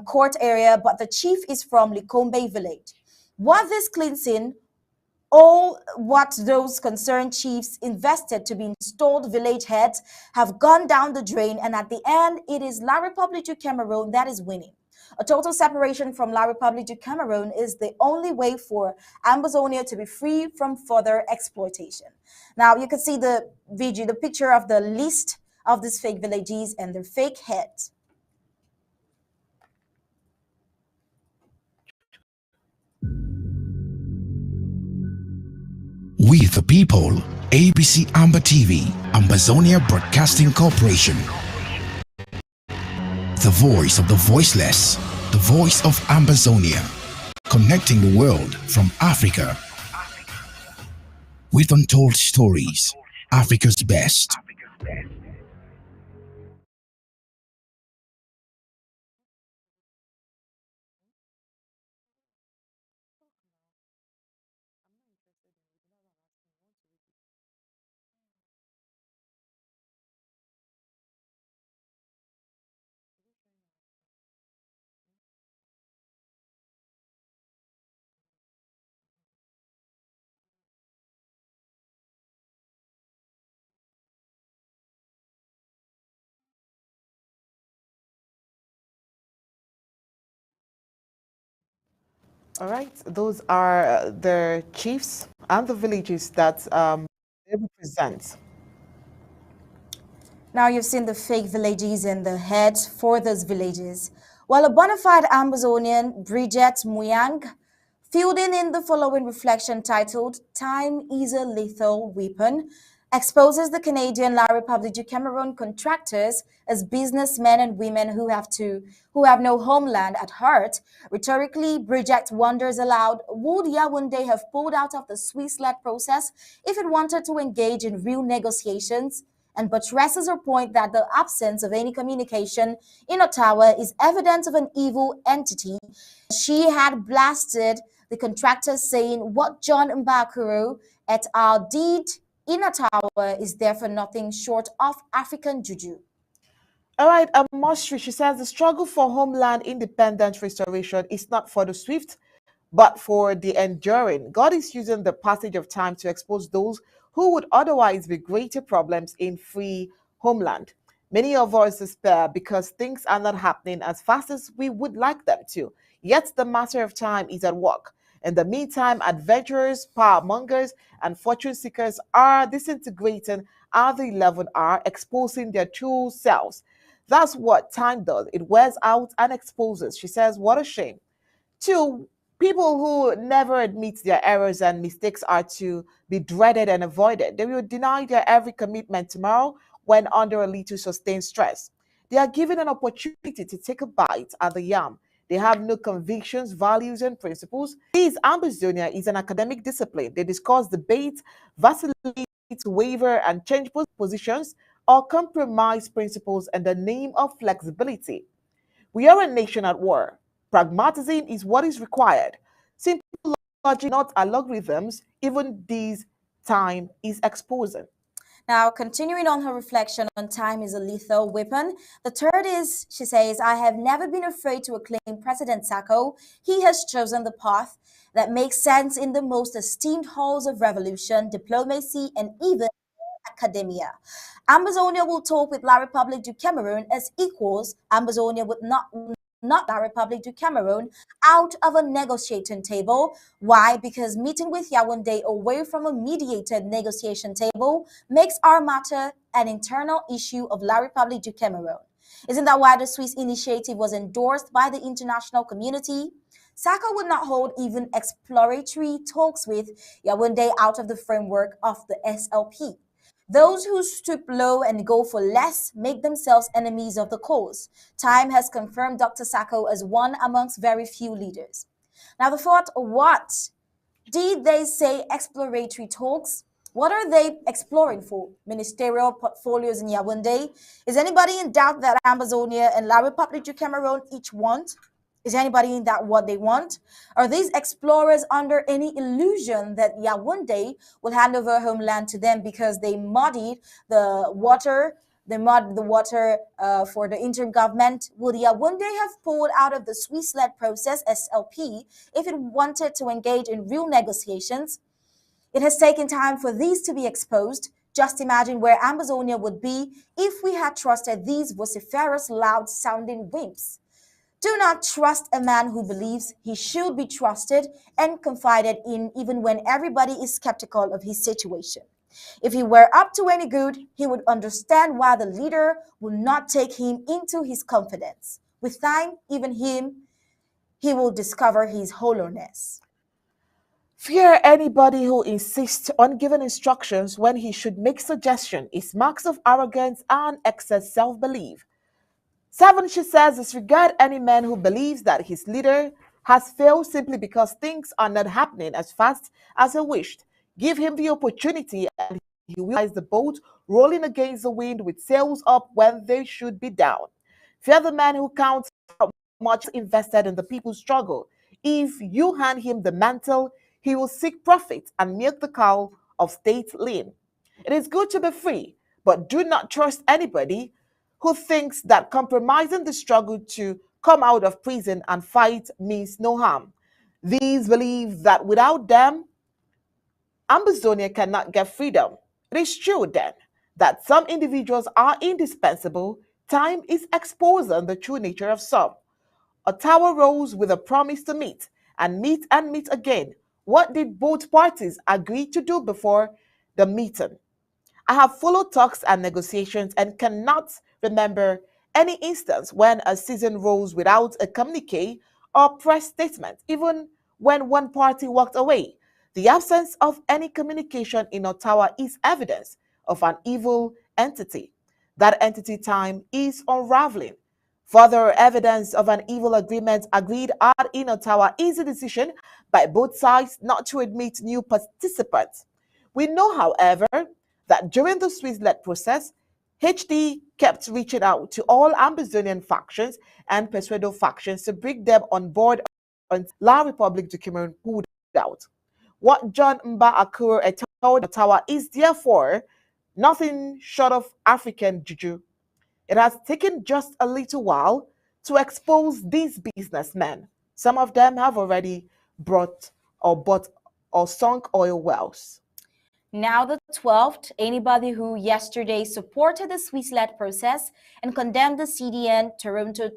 court area, but the chief is from Likombe village. What this cleansing All what those concerned chiefs invested to be installed village heads have gone down the drain, and at the end, it is La République du Cameroon that is winning. A total separation from La République du Cameroon is the only way for Ambazonia to be free from further exploitation. Now, you can see the video, the picture of the list of these fake villages and their fake heads. We the people, ABC Amba TV, Ambazonia Broadcasting Corporation. The voice of the voiceless, the voice of Ambazonia, connecting the world from Africa with untold stories, Africa's best. All right, those are the chiefs and the villages that they represent. Now you've seen the fake villages and the heads for those villages. While a bona fide Amazonian, Bridget Muyang, filled in the following reflection titled Time is a Lethal Weapon, exposes the Canadian La République du Cameroon contractors as businessmen and women who have no homeland at heart. Rhetorically, Bridget wonders aloud, would Yaoundé have pulled out of the Swiss-led process if it wanted to engage in real negotiations? And buttresses her point that the absence of any communication in Ottawa is evidence of an evil entity. She had blasted the contractors, saying what John Mbakuru et al. Did in Ottawa is therefore nothing short of African juju. All right, Mostri, she says the struggle for homeland independent restoration is not for the swift, but for the enduring. God is using the passage of time to expose those who would otherwise be greater problems in free homeland. Many of us despair because things are not happening as fast as we would like them to. Yet the matter of time is at work. In the meantime, adventurers, power mongers, and fortune seekers are disintegrating at the 11R, exposing their true selves. That's what time does. It wears out and exposes. She says, what a shame. Two, people who never admit their errors and mistakes are to be dreaded and avoided. They will deny their every commitment tomorrow when under a little sustained stress. They are given an opportunity to take a bite at the yam. They have no convictions, values, and principles. This Ambazonia is an academic discipline. They discuss, debate, vacillate, waver, and change positions or compromise principles in the name of flexibility. We are a nation at war. Pragmatism is what is required. Simple logic, not algorithms, even this time is exposing. Now, continuing on her reflection on time is a lethal weapon, the third is, she says, I have never been afraid to acclaim President Sako. He has chosen the path that makes sense in the most esteemed halls of revolution, diplomacy, and even academia. Ambazonia will talk with La République du Cameroon as equals. Ambazonia would not La République du Cameroon out of a negotiating table. Why? Because meeting with Yaoundé away from a mediated negotiation table makes our matter an internal issue of La République du Cameroon. Isn't that why the Swiss initiative was endorsed by the international community? Saka would not hold even exploratory talks with Yaoundé out of the framework of the SLP. Those who stoop low and go for less make themselves enemies of the cause. Time has confirmed Dr. Sako as one amongst very few leaders. Now, the thought, what did they say exploratory talks? What are they exploring for? Ministerial portfolios in Yaoundé? Is anybody in doubt that Ambazonia and La République du Cameroon each want? Is anybody in that what they want? Are these explorers under any illusion that Yaoundé will hand over homeland to them because they muddied the water? They muddied the water for the interim government. Would Yaoundé have pulled out of the Swiss-led process, SLP, if it wanted to engage in real negotiations? It has taken time for these to be exposed. Just imagine where Amazonia would be if we had trusted these vociferous, loud-sounding wimps. Do not trust a man who believes he should be trusted and confided in even when everybody is skeptical of his situation. If he were up to any good, he would understand why the leader will not take him into his confidence. With time, even he will discover his hollowness. Fear anybody who insists on giving instructions when he should make suggestion is marks of arrogance and excess self-belief. 7, she says, disregard any man who believes that his leader has failed simply because things are not happening as fast as he wished. Give him the opportunity and he will realize the boat rolling against the wind with sails up when they should be down. Fear the man who counts how much invested in the people's struggle. If you hand him the mantle, he will seek profit and milk the cow of state lean. It is good to be free, but do not trust anybody who thinks that compromising the struggle to come out of prison and fight means no harm. These believe that without them, Amazonia cannot get freedom. It is true then that some individuals are indispensable. Time is exposing the true nature of some. Ottawa rose with a promise to meet and meet and meet again. What did both parties agree to do before the meeting? I have followed talks and negotiations and cannot remember any instance when a season rose without a communique or press statement, even when one party walked away. The absence of any communication in Ottawa is evidence of an evil entity. That entity time is unraveling. Further evidence of an evil agreement agreed at in Ottawa is a decision by both sides not to admit new participants. We know, however, that during the Swiss-led process, HD kept reaching out to all Amazonian factions and Peswedo factions to bring them on board until La République du Cameroon pulled out. What John Mba Akur told Ottawa is therefore nothing short of African juju. It has taken just a little while to expose these businessmen. Some of them have already bought or sunk oil wells. Now the 12th, anybody who yesterday supported the Swiss-led process and condemned the CDN Toronto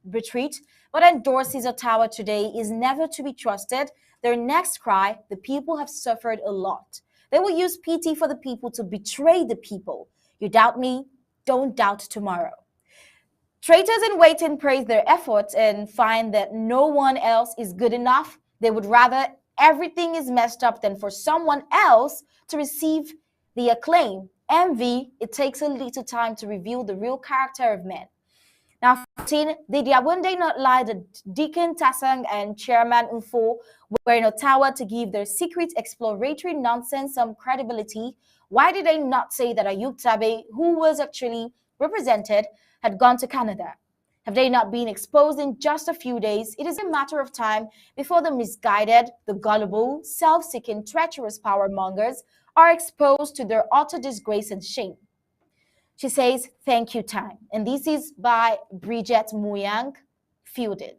retreat, but endorses Ottawa today is never to be trusted. Their next cry, the people have suffered a lot. They will use pity for the people to betray the people. You doubt me? Don't doubt tomorrow. Traitors in waiting praise their efforts and find that no one else is good enough. They would rather everything is messed up than for someone else to receive the acclaim. Envy, it takes a little time to reveal the real character of men. Now, 14, did Yawunde not lie that Deacon Tassang and Chairman Unfo were in Ottawa to give their secret exploratory nonsense some credibility? Why did they not say that Ayuk Tabe, who was actually represented, had gone to Canada? Have they not been exposed in just a few days? It is a matter of time before the misguided, the gullible, self-seeking, treacherous power mongers are exposed to their utter disgrace and shame. She says, thank you, time. And this is by Bridget Muyang, Fielded.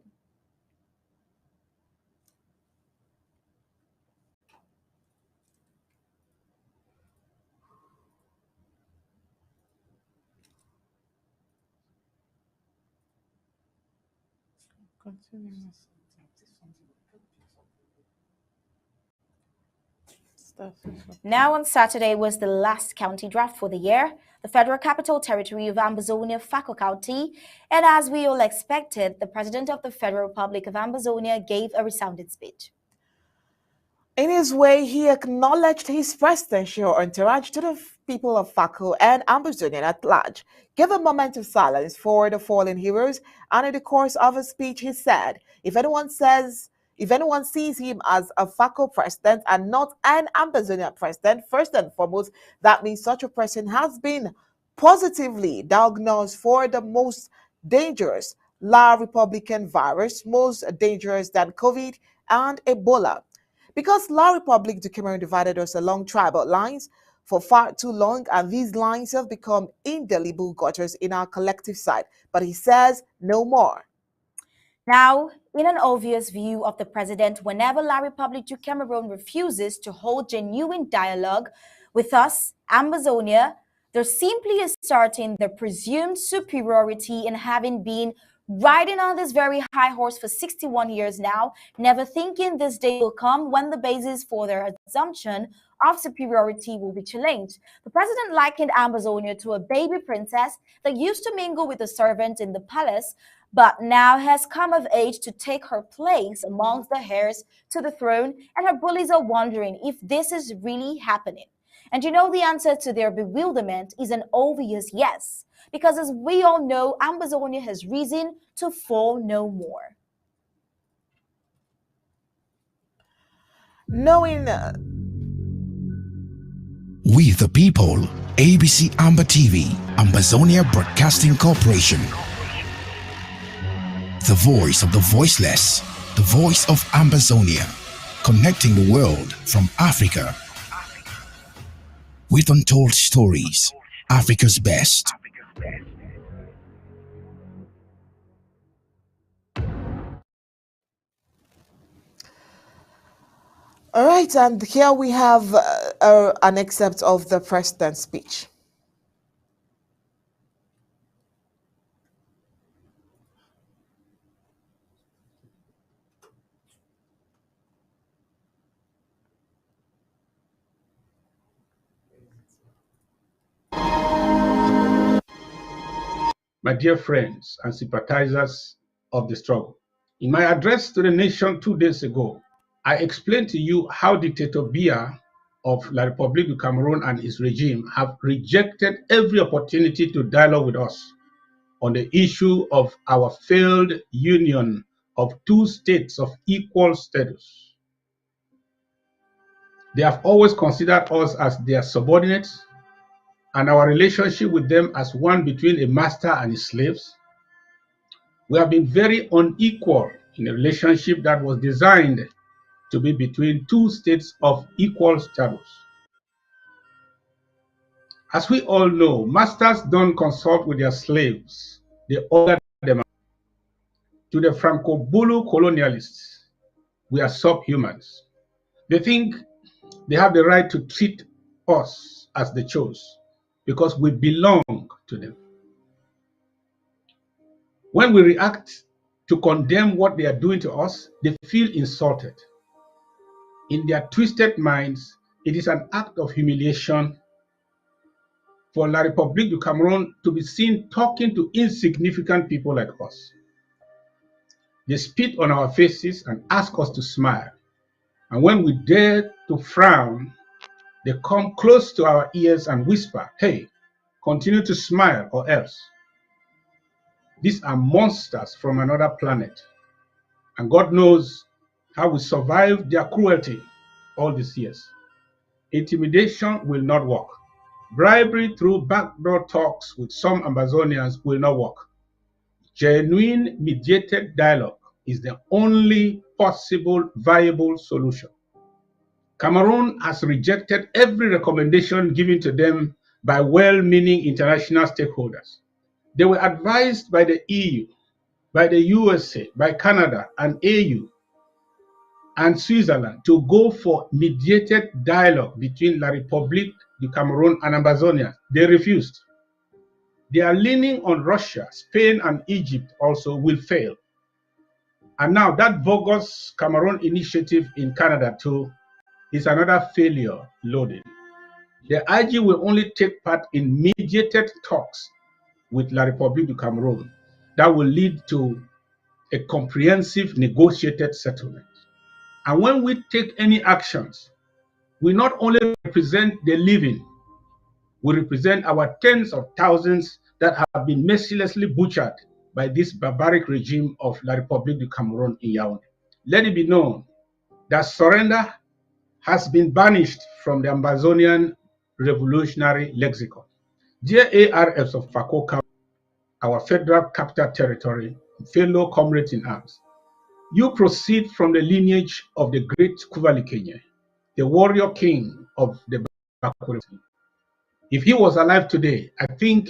Now on Saturday was the last county draft for the year, the Federal Capital Territory of Ambazonia, Fako County, and as we all expected, the President of the Federal Republic of Ambazonia gave a resounding speech. In his way, he acknowledged his presidential entourage to the people of Fako and Ambazonia at large, gave a moment of silence for the fallen heroes, and in the course of his speech, he said, if anyone sees him as a Fako president and not an Ambazonia president, first and foremost, that means such a person has been positively diagnosed for the most dangerous La Republican virus, most dangerous than COVID and Ebola. Because La République du Cameroon divided us along tribal lines for far too long, and these lines have become indelible gutters in our collective sight. But he says no more. Now, in an obvious view of the president, whenever La République du Cameroon refuses to hold genuine dialogue with us, Amazonia, they're simply asserting their presumed superiority in having been riding on this very high horse for 61 years now, never thinking this day will come when the basis for their assumption of superiority will be challenged. The president likened Amazonia to a baby princess that used to mingle with the servants in the palace, but now has come of age to take her place amongst the heirs to the throne, and her bullies are wondering if this is really happening. And you know, the answer to their bewilderment is an obvious yes, because as we all know, Amazonia has reason to fall no more. Knowing We the people, ABC Amba TV, Amazonia Broadcasting Corporation. The voice of the voiceless, the voice of Amazonia, connecting the world from Africa. With untold stories, Africa's best. All right, and here we have an excerpt of the president's speech. My dear friends and sympathizers of the struggle, in my address to the nation 2 days ago, I explained to you how Dictator Biya of La République du Cameroon and his regime have rejected every opportunity to dialogue with us on the issue of our failed union of two states of equal status. They have always considered us as their subordinates and our relationship with them as one between a master and his slaves. We have been very unequal in a relationship that was designed to be between two states of equal status. As we all know, masters don't consult with their slaves. They order them. To the Franco-Bulu colonialists, we are subhumans. They think they have the right to treat us as they chose because we belong to them. When we react to condemn what they are doing to us, they feel insulted. In their twisted minds, it is an act of humiliation for La République du Cameroun to be seen talking to insignificant people like us. They spit on our faces and ask us to smile. And when we dare to frown, they come close to our ears and whisper, "Hey, continue to smile or else." These are monsters from another planet. And God knows how we survived their cruelty all these years. Intimidation will not work. Bribery through backdoor talks with some Amazonians will not work. Genuine mediated dialogue is the only possible viable solution. Cameroon has rejected every recommendation given to them by well-meaning international stakeholders. They were advised by the EU, by the USA, by Canada and AU and Switzerland to go for mediated dialogue between La République du Cameroon and Amazonia. They refused. They are leaning on Russia, Spain and Egypt also will fail. And now that bogus Cameroon initiative in Canada too is another failure loaded. The IG will only take part in mediated talks with La République du Cameroon that will lead to a comprehensive negotiated settlement. And when we take any actions, we not only represent the living, we represent our tens of thousands that have been mercilessly butchered by this barbaric regime of La République du Cameroon in Yaoundé. Let it be known that surrender has been banished from the Amazonian revolutionary lexicon. Dear ARFs of Fako County, our federal capital territory, fellow comrades in arms, you proceed from the lineage of the great Kubali Kenya, the warrior king of the Bakure. If he was alive today, I think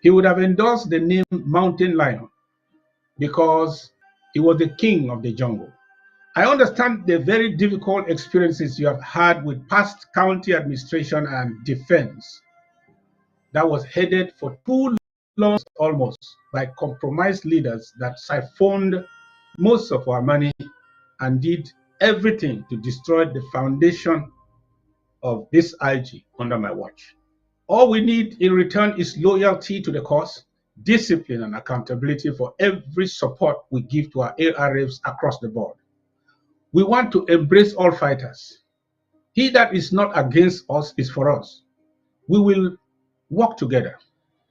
he would have endorsed the name Mountain Lion because He was the king of the jungle. I understand the very difficult experiences you have had with past county administration and defense that was headed for too long almost by compromised leaders that siphoned most of our money and did everything to destroy the foundation of this IG under my watch. All we need in return is loyalty to the cause, discipline, and accountability for every support we give to our ARFs across the board. We want to embrace all fighters. He that is not against us is for us. We will work together.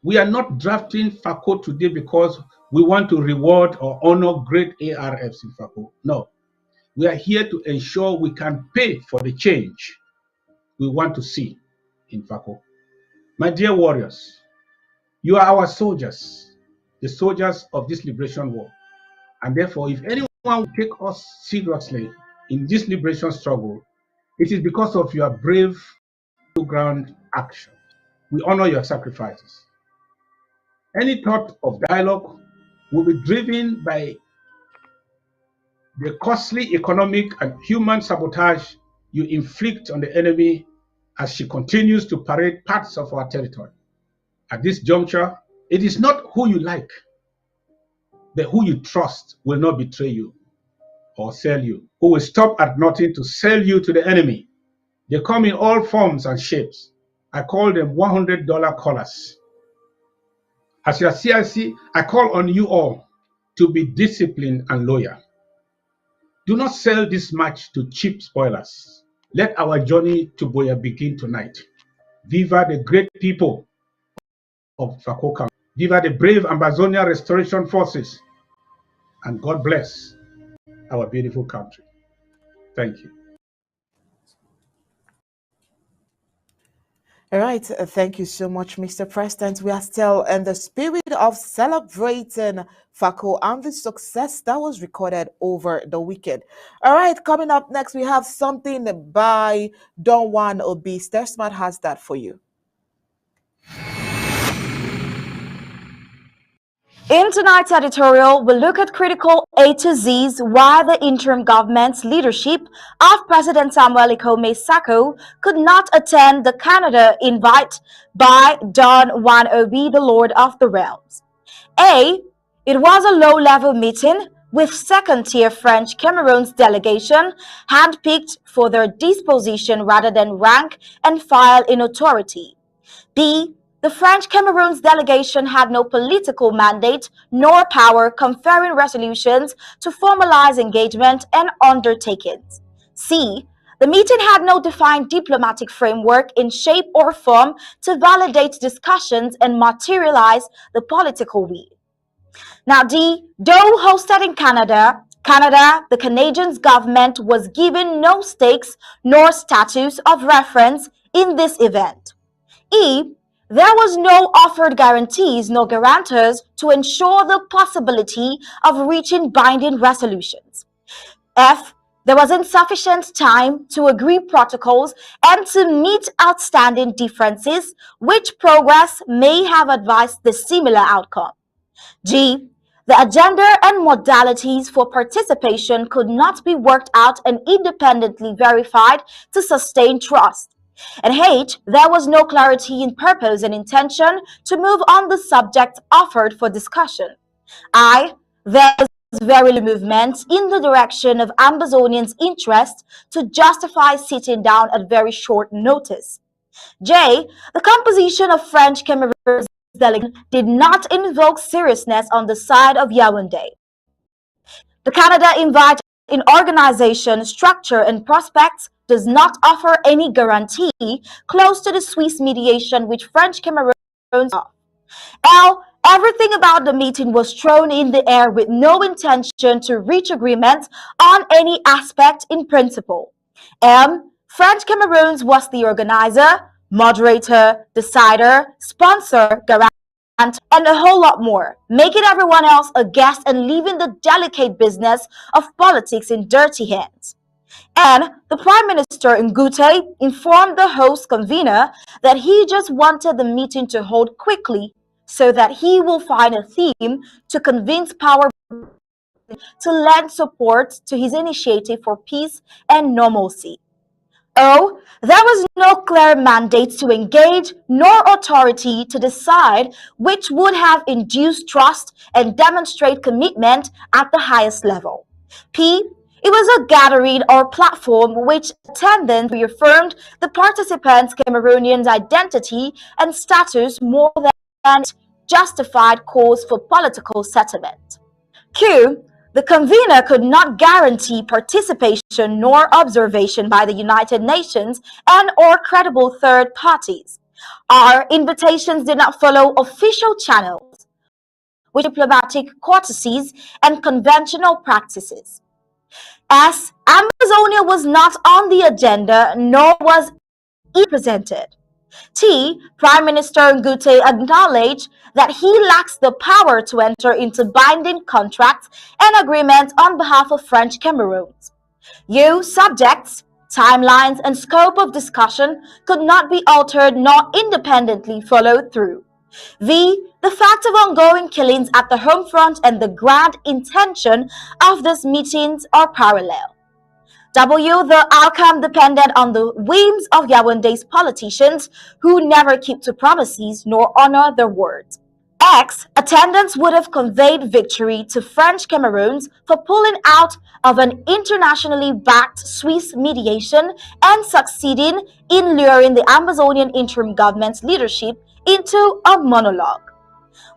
We are not drafting FACO today because we want to reward or honor great ARFs in FACO. No. We are here to ensure we can pay for the change we want to see in FACO. My dear warriors, you are our soldiers, the soldiers of this liberation war. And therefore, if anyone will take us seriously in this liberation struggle, it is because of your brave ground action. We honor your sacrifices. Any thought of dialogue will be driven by the costly economic and human sabotage you inflict on the enemy as she continues to parade parts of our territory. At this juncture, it is not who you like, but who you trust will not betray you or sell you, who will stop at nothing to sell you to the enemy. They come in all forms and shapes. I call them $100 callers. As your CIC, I call on you all to be disciplined and loyal. Do not sell this match to cheap spoilers. Let our journey to Boya begin tonight. Viva the great people of FACO County. Viva the brave Ambazonia Restoration Forces. And God bless our beautiful country. Thank you. All right, thank you so much, Mr. President. We are still in the spirit of celebrating FACO and the success that was recorded over the weekend. All right, coming up next, we have something by Don Juan Obi. Steph Smart has that for you. In tonight's editorial, we'll look at critical A to Z's why the interim government's leadership of President Samuel Ikome Sako could not attend the Canada invite by Don Juan Obi, the Lord of the Realms. A. It was a low-level meeting with second-tier French Cameroon's delegation handpicked for their disposition rather than rank and file in authority. B. The French Cameroon's delegation had no political mandate nor power conferring resolutions to formalize engagement and undertakings. C. The meeting had no defined diplomatic framework in shape or form to validate discussions and materialize the political will. Now, D. Though hosted in Canada, the Canadian government was given no stakes nor status of reference in this event. E. There was no offered guarantees nor guarantors to ensure the possibility of reaching binding resolutions. F. There was insufficient time to agree protocols and to meet outstanding differences, which progress may have advised the similar outcome. G. The agenda and modalities for participation could not be worked out and independently verified to sustain trust. And H, there was no clarity in purpose and intention to move on the subject offered for discussion. I, there was very little movement in the direction of Ambazonians' interest to justify sitting down at very short notice. J, the composition of French Cameroon's delegation did not invoke seriousness on the side of Yaoundé. The Canada invite in organization, structure, and prospects does not offer any guarantee close to the Swiss mediation which French Cameroon offer. L. Everything about the meeting was thrown in the air with no intention to reach agreement on any aspect in principle. M. French Cameroons was the organizer, moderator, decider, sponsor, garant, and a whole lot more, making everyone else a guest and leaving the delicate business of politics in dirty hands. And the Prime Minister Ngute informed the host convener that he just wanted the meeting to hold quickly so that he will find a theme to convince power to lend support to his initiative for peace and normalcy. Oh, there was no clear mandate to engage nor authority to decide which would have induced trust and demonstrate commitment at the highest level. P. It was a gathering or platform which attendance reaffirmed the participants' Cameroonians' identity and status more than justified cause for political settlement. Q. The convener could not guarantee participation nor observation by the United Nations and or credible third parties. R. Invitations did not follow official channels, which diplomatic courtesies and conventional practices. S. Amazonia was not on the agenda nor was it presented. T. Prime Minister Ngute acknowledged that he lacks the power to enter into binding contracts and agreements on behalf of French Cameroons. U. Subjects, timelines, and scope of discussion could not be altered nor independently followed through. V. The fact of ongoing killings at the home front and the grand intention of these meetings are parallel. W. The outcome depended on the whims of Yaoundé's politicians who never keep to promises nor honor their words. X. Attendance would have conveyed victory to French Cameroons for pulling out of an internationally backed Swiss mediation and succeeding in luring the Amazonian interim government's leadership into a monologue.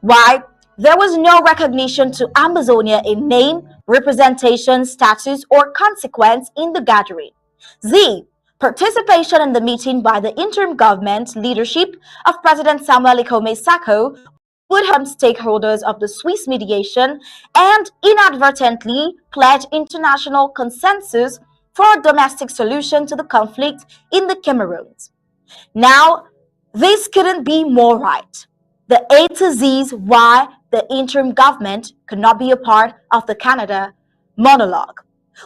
Y. There was no recognition to Amazonia in name, representation, status, or consequence in the gathering. Z. Participation in the meeting by the interim government leadership of President Samuel Ikome Sako would harm stakeholders of the Swiss mediation and inadvertently pledge international consensus for a domestic solution to the conflict in the Cameroons. Now, this couldn't be more right. The A to Z's why the interim government could not be a part of the Canada monologue.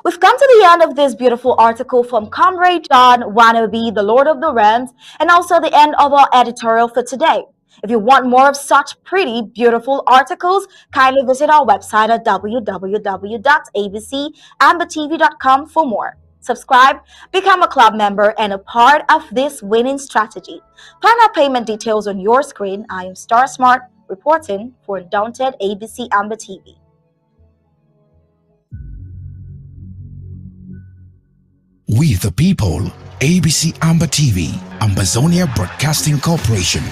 We've come to the end of this beautiful article from Comrade John Wannabe, the Lord of the Realms, and also the end of our editorial for today. If you want more of such pretty, beautiful articles, kindly visit our website at www.abcambatv.com for more. Subscribe, become a club member, and a part of this winning strategy. Find our payment details on your screen. I am Star Smart, reporting for Undaunted ABC Amber TV. We the people, ABC Amber TV, Ambazonia Broadcasting Corporation.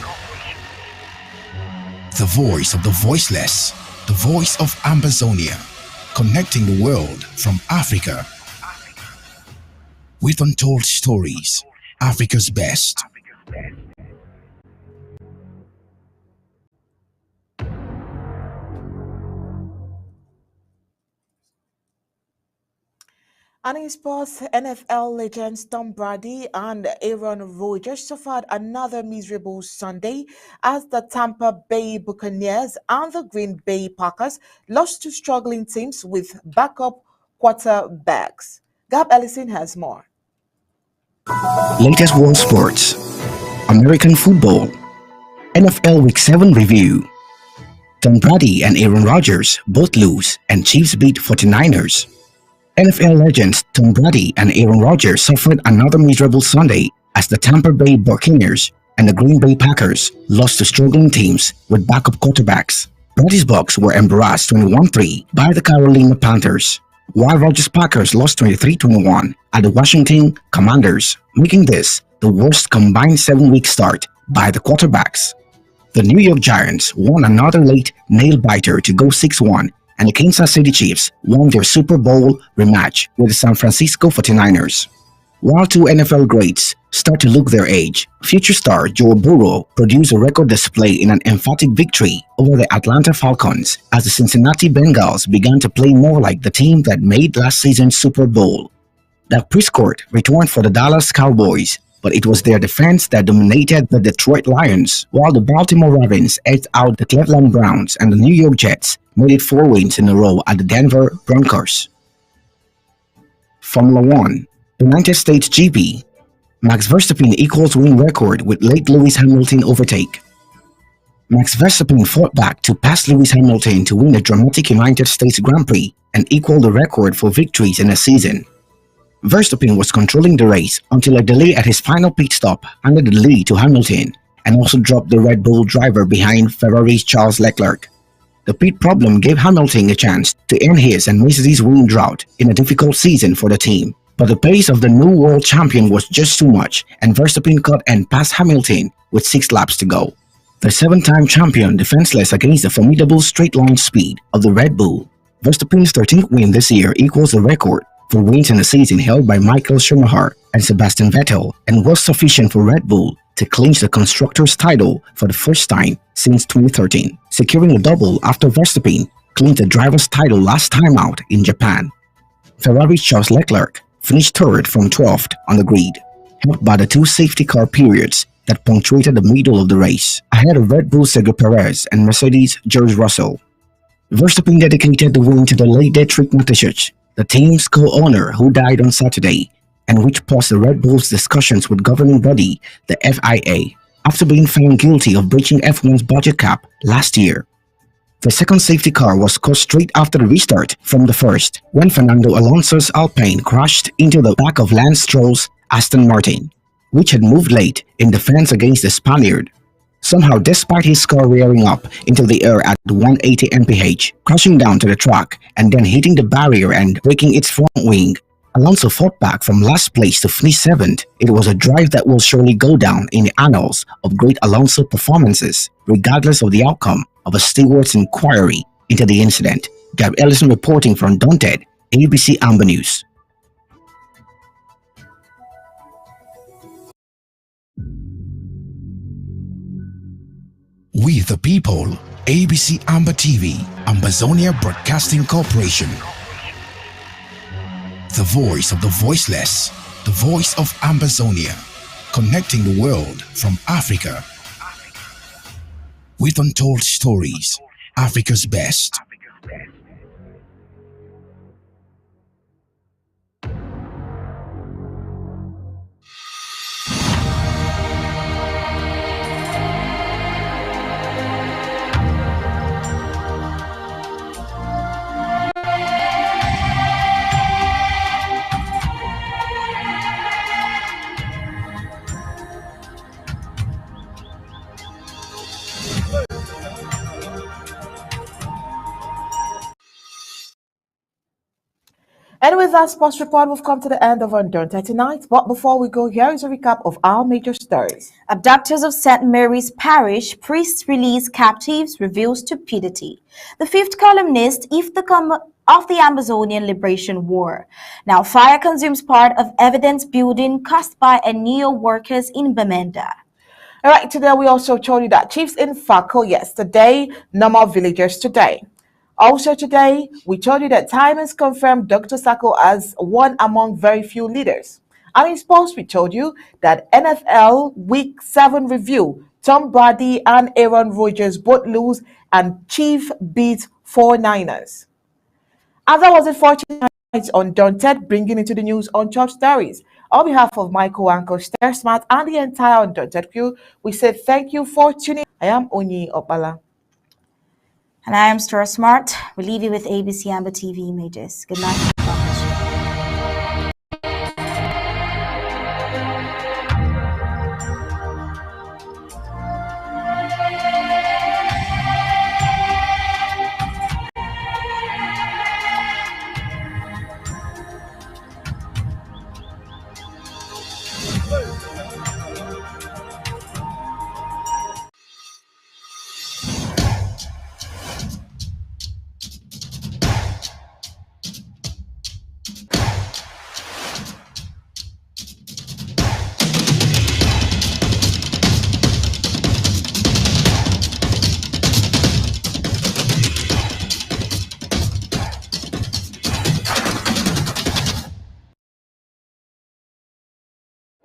The voice of the voiceless, the voice of Ambazonia, connecting the world from Africa. With untold stories, Africa's best. And in sports, NFL legends Tom Brady and Aaron Rodgers suffered another miserable Sunday as the Tampa Bay Buccaneers and the Green Bay Packers lost to struggling teams with backup quarterbacks. Gab Ellison has more. Latest world sports, American football, NFL Week 7 review. Tom Brady and Aaron Rodgers both lose and Chiefs beat 49ers. NFL legends Tom Brady and Aaron Rodgers suffered another miserable Sunday as the Tampa Bay Buccaneers and the Green Bay Packers lost to struggling teams with backup quarterbacks. Brady's Bucs were embarrassed 21-3 by the Carolina Panthers, while Rodgers' Packers lost 23-21 at the Washington Commanders, making this the worst combined 7-week start by the quarterbacks. The New York Giants won another late nail-biter to go 6-1, and the Kansas City Chiefs won their Super Bowl rematch with the San Francisco 49ers. While two NFL greats start to look their age, future star Joe Burrow produced a record display in an emphatic victory over the Atlanta Falcons as the Cincinnati Bengals began to play more like the team that made last season's Super Bowl. Dak Prescott returned for the Dallas Cowboys, but it was their defense that dominated the Detroit Lions, while the Baltimore Ravens edged out the Cleveland Browns and the New York Jets made it 4 wins in a row at the Denver Broncos. Formula 1, United States GP, Max Verstappen equals win record with late Lewis Hamilton overtake. Max Verstappen fought back to pass Lewis Hamilton to win the dramatic United States Grand Prix and equal the record for victories in a season. Verstappen was controlling the race until a delay at his final pit stop handed the lead to Hamilton and also dropped the Red Bull driver behind Ferrari's Charles Leclerc. The pit problem gave Hamilton a chance to end his and Mercedes' win drought in a difficult season for the team. But the pace of the new world champion was just too much, and Verstappen cut and passed Hamilton with 6 laps to go. The 7-time champion defenseless against the formidable straight-line speed of the Red Bull. Verstappen's 13th win this year equals the record for wins in a season held by Michael Schumacher and Sebastian Vettel, and was sufficient for Red Bull to clinch the Constructors' title for the first time since 2013, securing a double after Verstappen clinched the driver's title last time out in Japan. Ferrari's Charles Leclerc finished third from 12th on the grid, helped by the 2 safety car periods that punctuated the middle of the race, ahead of Red Bull's Sergio Perez and Mercedes' George Russell. Verstappen dedicated the win to the late Dietrich Mateschitz, the team's co-owner who died on Saturday, and which paused the Red Bull's discussions with governing body, the FIA, after being found guilty of breaching F1's budget cap last year. The second safety car was caught straight after the restart from the first, when Fernando Alonso's Alpine crashed into the back of Lance Stroll's Aston Martin, which had moved late in defense against the Spaniard. Somehow, despite his car rearing up into the air at 180 mph, crashing down to the track and then hitting the barrier and breaking its front wing, Alonso fought back from last place to finish 7th. It was a drive that will surely go down in the annals of great Alonso performances, regardless of the outcome of a steward's inquiry into the incident. Gab Ellison reporting from Undaunted, ABC Amber News. We the people, ABC Amber TV, Ambazonia Broadcasting Corporation. The voice of the voiceless, the voice of Ambazonia, connecting the world from Africa. With untold stories, Africa's best. And with that sports report, we've come to the end of Undaunted tonight. But before we go, here is a recap of our major stories. Abductors of St. Mary's Parish, priests release captives, reveal stupidity. The 5th columnist of the Amazonian Liberation War. Now, fire consumes part of evidence building caused by NEO workers in Bamenda. All right, today we also told you that chiefs in Fako yesterday, normal villagers today. Also today, we told you that Time has confirmed Dr. Sacco as one among very few leaders. And in sports, we told you that NFL Week 7 review, Tom Brady and Aaron Rodgers both lose and Chief beats 49ers. As I was it for tonight on Undaunted, bringing into the news on top stories. On behalf of Michael Anko, Stare Smart, and the entire Undaunted crew, we say thank you for tuning in. I am Onyi Opala. And I am Stora Smart. We leave you with ABC Amber TV images. Good night.